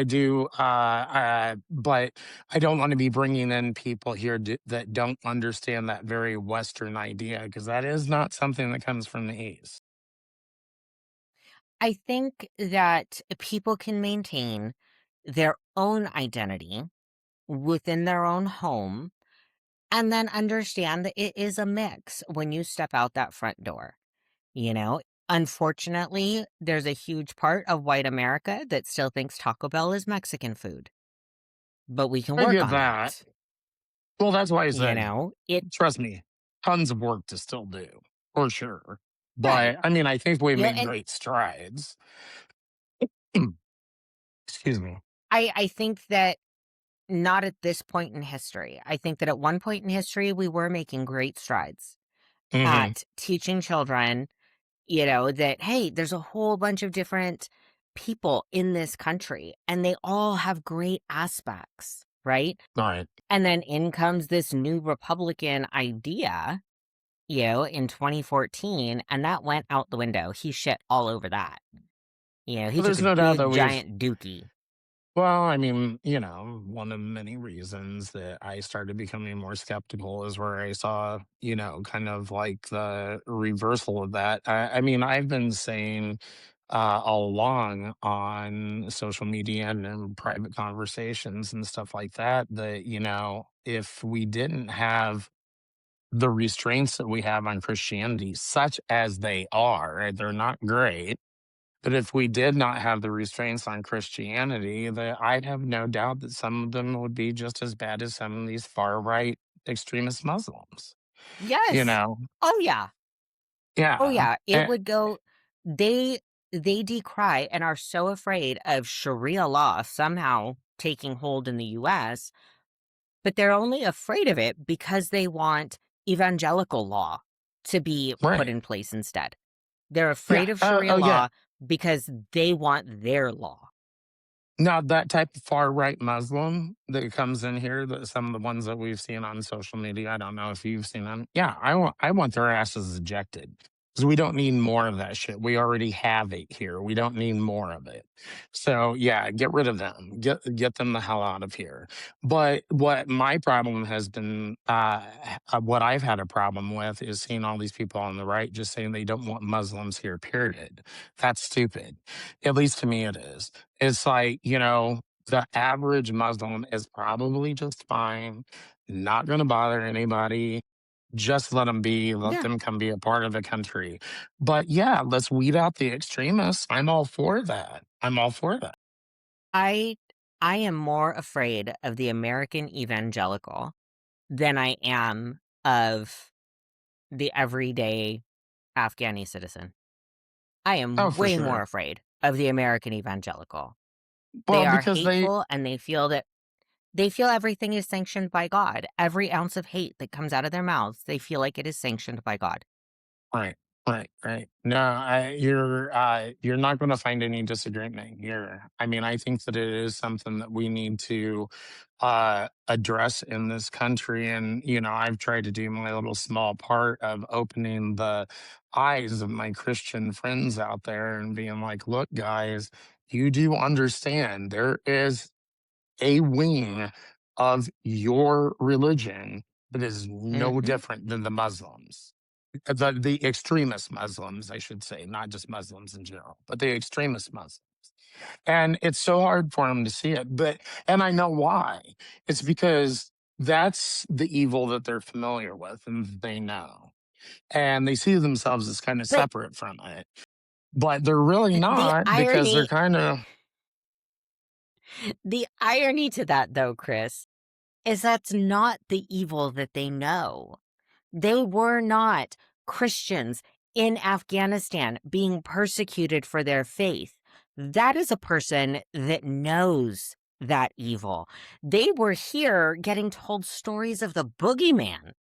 but I don't want to be bringing in people here that don't understand that very Western idea because that is not something that comes from the East. I think that people can maintain their own identity within their own home and then understand that it is a mix when you step out that front door. You know, unfortunately, there's a huge part of white America that still thinks Taco Bell is Mexican food, but we can I work get on that. that. Well, that's why I You said, know, it trust me, tons of work to still do for sure. right. But I mean, I think we You know, made and great strides. Excuse me. I think that not at this point in history. I think that at one point in history, we were making great strides Hmm. at teaching children, you know, that, hey, there's a whole bunch of different people in this country and they all have great aspects, right? All right. And then in comes this new Republican idea, you know, in 2014, and that went out the window. He shit all over that. You know, he Well, took there's a no doubt that good we've giant dookie. Well, I mean, you know, one of many reasons that I started becoming more skeptical is where I saw, you know, kind of like the reversal of that. I mean, I've been saying all along on social media and in private conversations and stuff like that, that, you know, if we didn't have the restraints that we have on Christianity, such as they are, right, they're not great, But if we did not have the restraints on Christianity, that I'd have no doubt that some of them would be just as bad as some of these far right extremist Muslims. You Yes. know? Oh, yeah. Oh, Yeah. yeah. It would go they they decry and are so afraid of Sharia law somehow taking hold in the US, but they're only afraid of it because they want evangelical law to be put Right. in place instead. They're Yeah. afraid of Sharia Oh, yeah. law because they want their law. Now, that type of far right Muslim that comes in here, some of the ones that we've seen on social media, I don't know if you've seen them. Yeah, I want their asses ejected because we don't need more of that shit. We already have it here. We don't need more of it. So yeah, get rid of them. Get them the hell out of here. But what my problem has been, what I've had a problem with is seeing all these people on the right just saying they don't want Muslims here. Period. That's stupid. At least to me, it is. It's like, the average Muslim is probably just fine, not going to bother anybody. Just let them be, let Yeah. them come be a part of the country. But yeah, let's weed out the extremists. I'm all for that. I'm all for that. I I am more afraid of the American evangelical than I am of the everyday Afghani citizen. I Oh, am for way more sure. afraid of the American evangelical. They Well, are because hateful and they feel everything is sanctioned by God. Every ounce of hate that comes out of their mouths, they feel like it is sanctioned by God. right, right. No, you're not going to find any disagreement here. I mean, I think that it is something that we need to address in this country, and I've tried to do my little small part of opening the eyes of my Christian friends out there and being like, "Look, guys, you do understand there is a wing of your religion that is no Mhm. different than the Muslims." The extremist Muslims, I should say, not just Muslims in general, but the extremist Muslims. And it's so hard for them to see it. And I know why. It's because that's the evil that they're familiar with and they know. And they see themselves as kind of But separate from it. But they're really the not because they're irony kind of, the irony to that though, Chris, is that's not the evil that they know. They were not Christians in Afghanistan being persecuted for their faith. That is a person that knows that evil. They were here getting told stories of the boogeyman.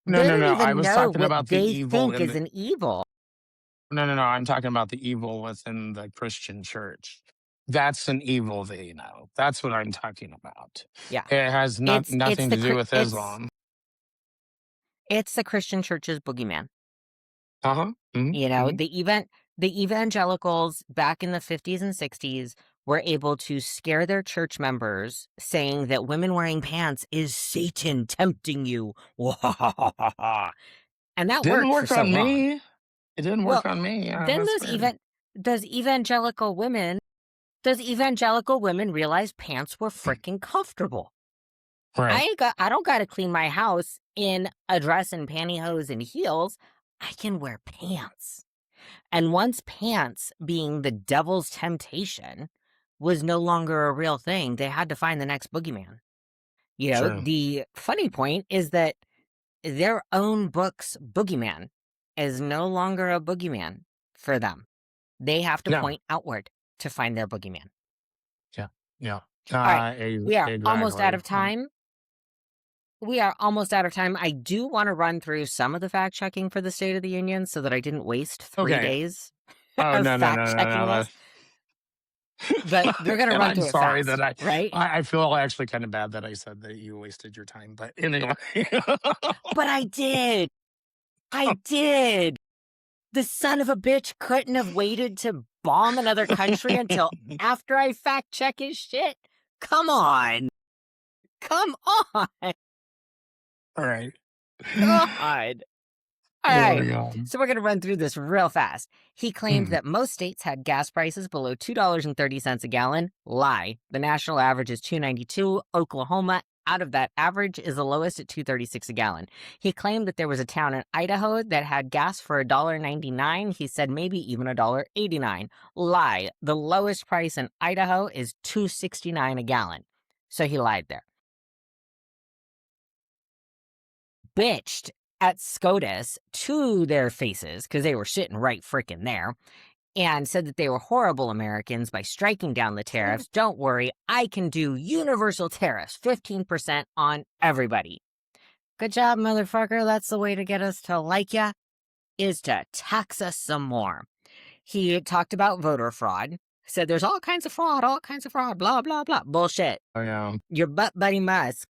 no, They no, don't no. I even was know talking what about the they evil think in is the, an evil. no, no, no. I'm talking about the evil within the Christian church. That's an evil they know. That's what I'm talking about. Yeah. It has It's nothing to do with it's Islam. it's the Christian church's boogeyman. Uh huh. You know, the evangelicals back in the 50s and 60s were able to scare their church members saying that women wearing pants is Satan tempting you. And that Didn't worked for work so on long. me. It didn't work Well, on me. Yeah, then that's weird. those evangelical women those evangelical women realized pants were freaking comfortable. Right. I don't gotta clean my house in a dress and pantyhose and heels. I can wear pants. And once pants being the devil's temptation was no longer a real thing, they had to find the next boogeyman. You know, True. the funny point is that their own book's boogeyman is no longer a boogeyman for them. They have to Yeah. point outward to find their boogeyman. Yeah. Yeah. All right, we are almost out Exactly. of time. We are almost out of time. I do want to run through some of the fact checking for the State of the Union so that I didn't waste 3 Okay. days Oh of no, no, fact no, no, checking no. this, but we're going to And run I'm through it sorry that fast, right? I feel actually kind of bad that I said that you wasted your time. But anyway. But I did. I did. The son of a bitch couldn't have waited to bomb another country until after I fact check his shit. Come on. Come on. All right. God. All Oh right. my god. So we're going to run through this real fast. He claimed that most states had gas prices below $2.30 a gallon. Lie. The national average is $2.92. Oklahoma Out of that, average is the lowest at $2.36 a gallon. He claimed that there was a town in Idaho that had gas for $1.99. He said maybe even $1.89. Lie. The lowest price in Idaho is $2.69 a gallon. So he lied there. Bitched at SCOTUS to their faces because they were sitting right freaking there, and said that they were horrible Americans by striking down the tariffs. Don't worry, I can do universal tariffs, 15% on everybody. Good job, motherfucker. That's the way to get us to like ya, is to tax us some more. He talked about voter fraud, said there's all kinds of fraud, blah, blah, blah. Bullshit. Oh, yeah. Your buddy Musk,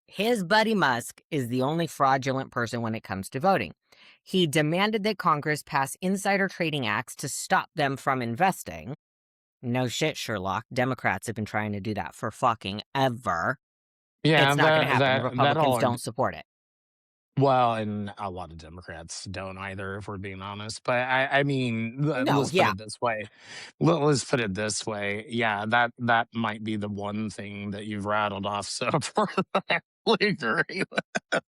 his buddy Musk is the only fraudulent person when it comes to voting. He demanded that Congress pass insider trading acts to stop them from investing. No shit, Sherlock. Democrats have been trying to do that for fucking ever. Yeah, It's not going to happen. that Republicans all. don't support it. Well, and a lot of Democrats don't either, if we're being honest. But I mean, No, let's put yeah. it this way. Let's put it this way. Yeah, that might be the one thing that you've rattled off so far that I really agree with.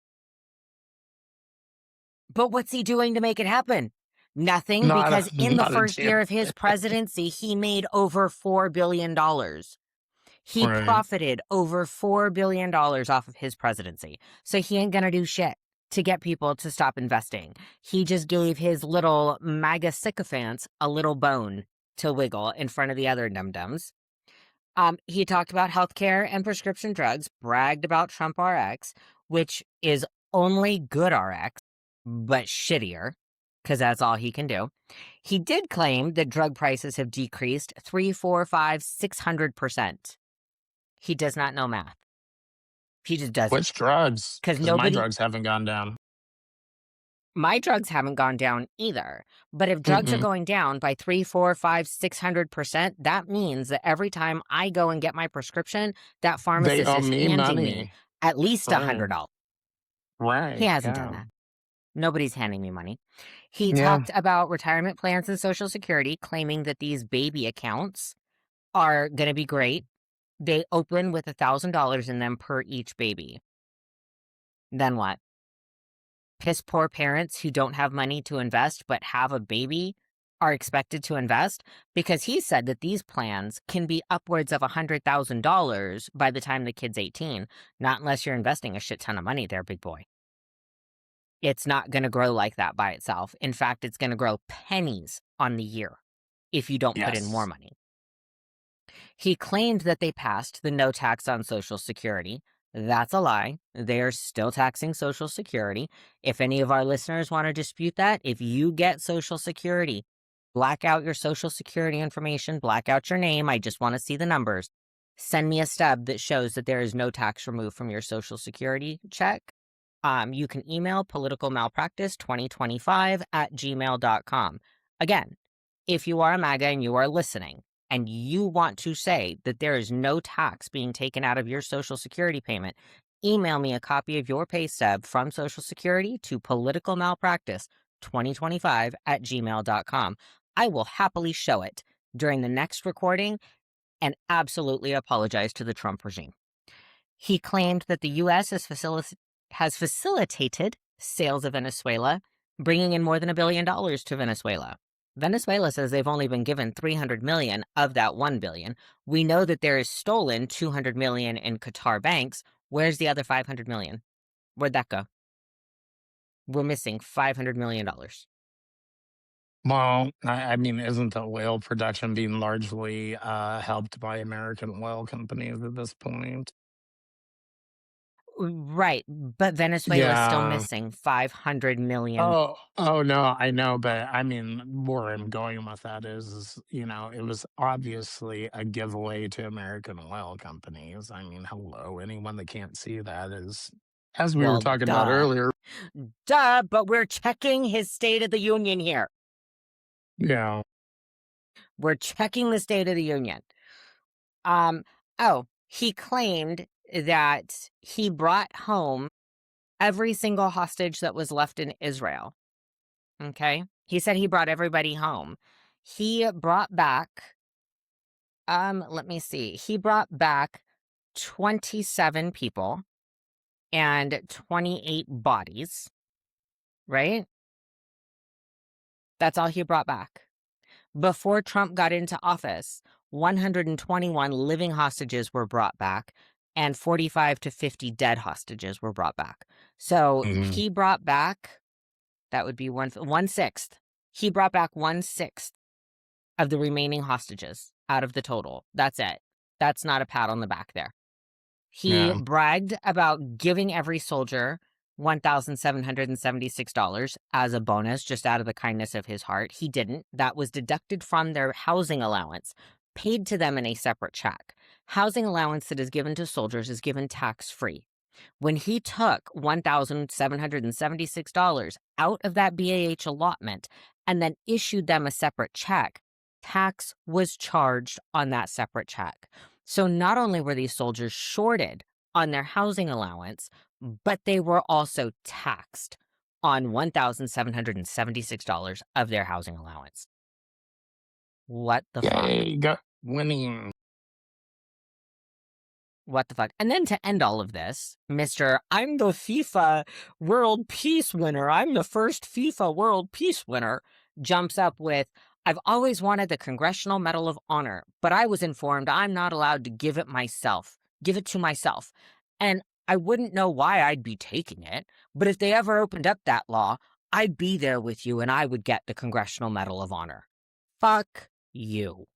But what's he doing to make it happen? Nothing, because in the Not a first damn year of his thing. presidency, he made over $4 billion. He Right. profited over $4 billion off of his presidency. So he ain't gonna do shit to get people to stop investing. He just gave his little MAGA sycophants a little bone to wiggle in front of the other dum-dums. He talked about healthcare and prescription drugs, bragged about Trump RX, which is only good RX, but shittier, because that's all he can do. He did claim that drug prices have decreased 3, 4, 5, 600%. He does not know math. He just doesn't. Which drugs? Because Because my nobody, drugs haven't gone down. my drugs haven't gone down either. But if drugs are Mm-mm. going down by 3, 4, 5, 600%, that means that every time I go and get my prescription, that They pharmacist owe is me handing me money. at least Right. $100. He Right. hasn't done Yeah. that. Nobody's handing me money. He Yeah. talked about retirement plans and Social Security, claiming that these baby accounts are going to be great. They open with $1,000 in them per each baby. Then what? Piss poor parents who don't have money to invest but have a baby are expected to invest, because he said that these plans can be upwards of $100,000 by the time the kid's 18, not unless you're investing a shit ton of money there, big boy. It's not going to grow like that by itself. In fact, it's going to grow pennies on the year if you don't put in more Yes. money. He claimed that they passed the no tax on Social Security. That's a lie. They are still taxing Social Security. If any of our listeners want to dispute that, if you get Social Security, black out your Social Security information, black out your name. I just want to see the numbers. Send me a stub that shows that there is no tax removed from your Social Security check. You can email politicalmalpractice2025@gmail.com. Again, if you are a MAGA and you are listening and you want to say that there is no tax being taken out of your Social Security payment, email me a copy of your pay stub from Social Security to politicalmalpractice2025@gmail.com. I will happily show it during the next recording and absolutely apologize to the Trump regime. He claimed that the U.S. has facilitated sales of Venezuela, bringing in more than $1 billion to Venezuela. Venezuela says they've only been given $300 million of that $1 billion. We know that there is stolen $200 million in Qatar banks. Where's the other $500 million? Where'd that go? We're missing $500 million. Well, I mean, isn't the oil production being largely helped by American oil companies at this point? Right, but Venezuela is still Yeah. missing $500 million. Oh no, I know, but I mean, where I'm going with that is, it was obviously a giveaway to American oil companies. I mean, hello, anyone that can't see that is, as we were Well, talking about duh. earlier. Duh, but we're checking his State of the Union here. Yeah. We're checking the State of the Union. Oh, he claimed that he brought home every single hostage that was left in Israel. Okay? He said he brought everybody home. He brought back, let me see. He brought back 27 people and 28 bodies, right? That's all he brought back. Before Trump got into office, 121 living hostages were brought back and 45 to 50 dead hostages were brought back. So Mhm. he brought back, that would be one sixth. He brought back 1/6 of the remaining hostages out of the total. That's it. That's not a pat on the back there. He Yeah. bragged about giving every soldier $1,776 as a bonus just out of the kindness of his heart. He didn't. That was deducted from their housing allowance, paid to them in a separate check. Housing allowance that is given to soldiers is given tax-free. When he took $1,776 out of that BAH allotment and then issued them a separate check, tax was charged on that separate check. So not only were these soldiers shorted on their housing allowance, but they were also taxed on $1,776 of their housing allowance. What the fuck? Yay, got winning. What the fuck? And then to end all of this, Mr. I'm the FIFA World Peace winner. I'm the first FIFA World Peace winner jumps up with, I've always wanted the Congressional Medal of Honor, but I was informed I'm not allowed to give it to myself. And I wouldn't know why I'd be taking it, but if they ever opened up that law, I'd be there with you and I would get the Congressional Medal of Honor. Fuck you.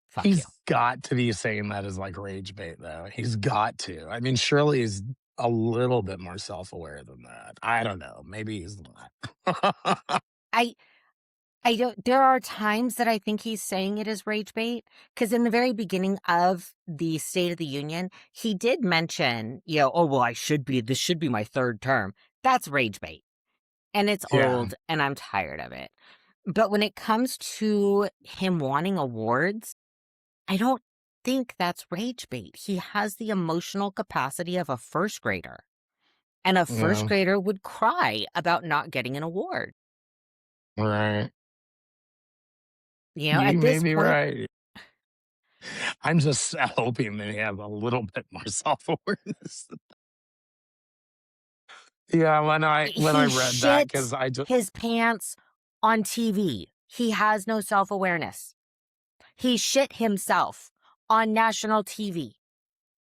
Fuck you. He's got to be saying that as like rage bait, though. He's got to. I mean, surely he's a little bit more self aware than that. I don't know. Maybe he's not. I I don't there are times that I think he's saying it as rage bait, because in the very beginning of the State of the Union, he did mention, "Oh, well, this should be my 3rd term." That's rage bait, and it's Yeah. old, and I'm tired of it. But when it comes to him wanting awards, I don't think that's rage bait. He has the emotional capacity of a 1st grader, and a 1st Yeah. grader would cry about not getting an award. Right. At You may this be point, right. I'm just hoping that he has a little bit more self awareness. Yeah, when I he read that, shit because I just his pants on TV. He has no self-awareness. He shit himself on national TV.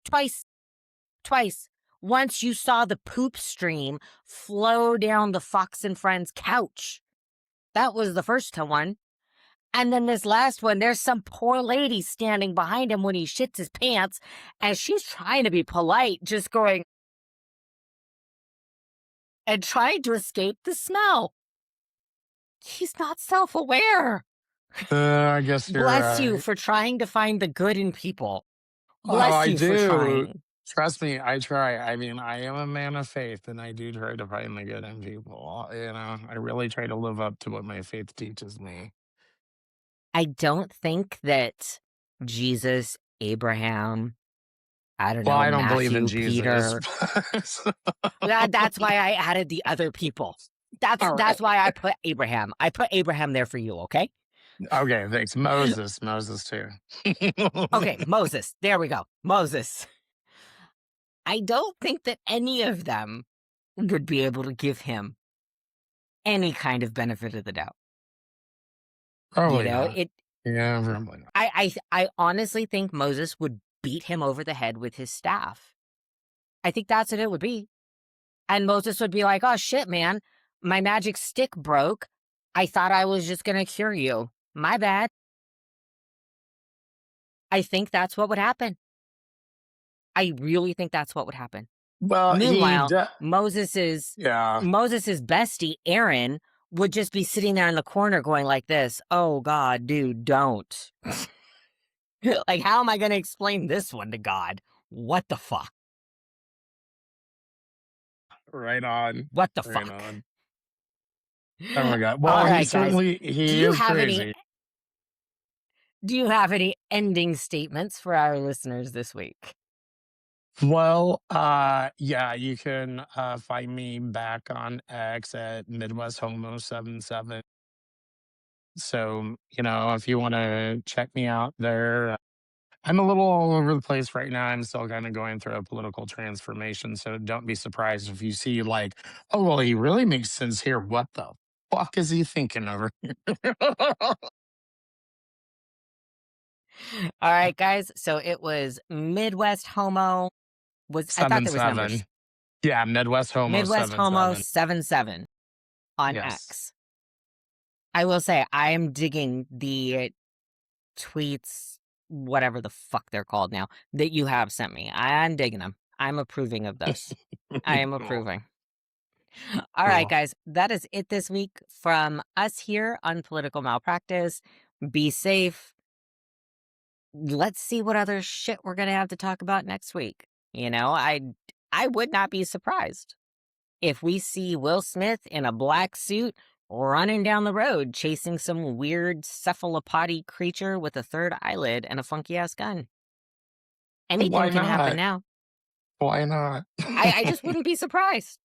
Twice. Twice. Once you saw the poop stream flow down the Fox and Friends couch. That was the first one. And then this last one, there's some poor lady standing behind him when he shits his pants, and she's trying to be polite, just going and trying to escape the smell. He's not self-aware. I guess you're Bless you right. for trying to find the good in people. Oh, Bless I you for do. trying. Trust me, I try. I mean, I am a man of faith, and I do try to find the good in people. I really try to live up to what my faith teaches me. I don't think that Jesus, Abraham, I don't Well, know, I don't believe in Matthew, Jesus. Peter. That's why I added the other people. That's All that's right. why I put Abraham. I put Abraham there for you, okay? Okay, thanks. Moses too. Okay, Moses. There we go. Moses. I don't think that any of them would be able to give him any kind of benefit of the doubt. Probably not. It Yeah, probably not. I honestly think Moses would beat him over the head with his staff. I think that's what it would be. And Moses would be like, "Oh shit, man. My magic stick broke. I thought I was just going to cure you. My bad." I think that's what would happen. I really think that's what would happen. Well, Meanwhile, Moses's yeah. Moses's bestie, Aaron, would just be sitting there in the corner going like this, "Oh God, dude, don't." Like, how am I going to explain this one to God? What the fuck? Right on. What the Right fuck? on. Oh my god. All Well, right, guys. Do he you is have any crazy. do you have any ending statements for our listeners this week? Well, yeah, you can find me back on X at Midwest Homo 77. So, if you want to check me out there, I'm a little all over the place right now. I'm still kind of going through a political transformation. So don't be surprised if you see, like, oh, well, he really makes sense here. What the fuck is he thinking over here? All right, guys. So it was Midwest Homo. I thought Seven there was numbers. seven. Yeah, Midwest Homo Midwest 77. Homo 77 on Yes. X. I will say I am digging the tweets, whatever the fuck they're called now, that you have sent me. I'm digging them. I'm approving of those. I am Cool. approving. All right, Cool. guys, that is it this week from us here on Political Malpractice. Be safe. Let's see what other shit we're gonna have to talk about next week. You know, I would not be surprised if we see Will Smith in a black suit running down the road chasing some weird cephalopody creature with a third eyelid and a funky ass gun. Anything Why can happen not? now. Why not? I just wouldn't be surprised.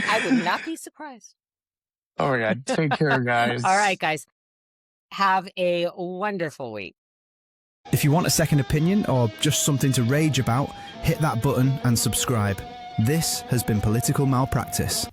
I would not be surprised. Oh my God. Take care, guys. All right, guys. Have a wonderful week. If you want a second opinion or just something to rage about, hit that button and subscribe. This has been Political Malpractice.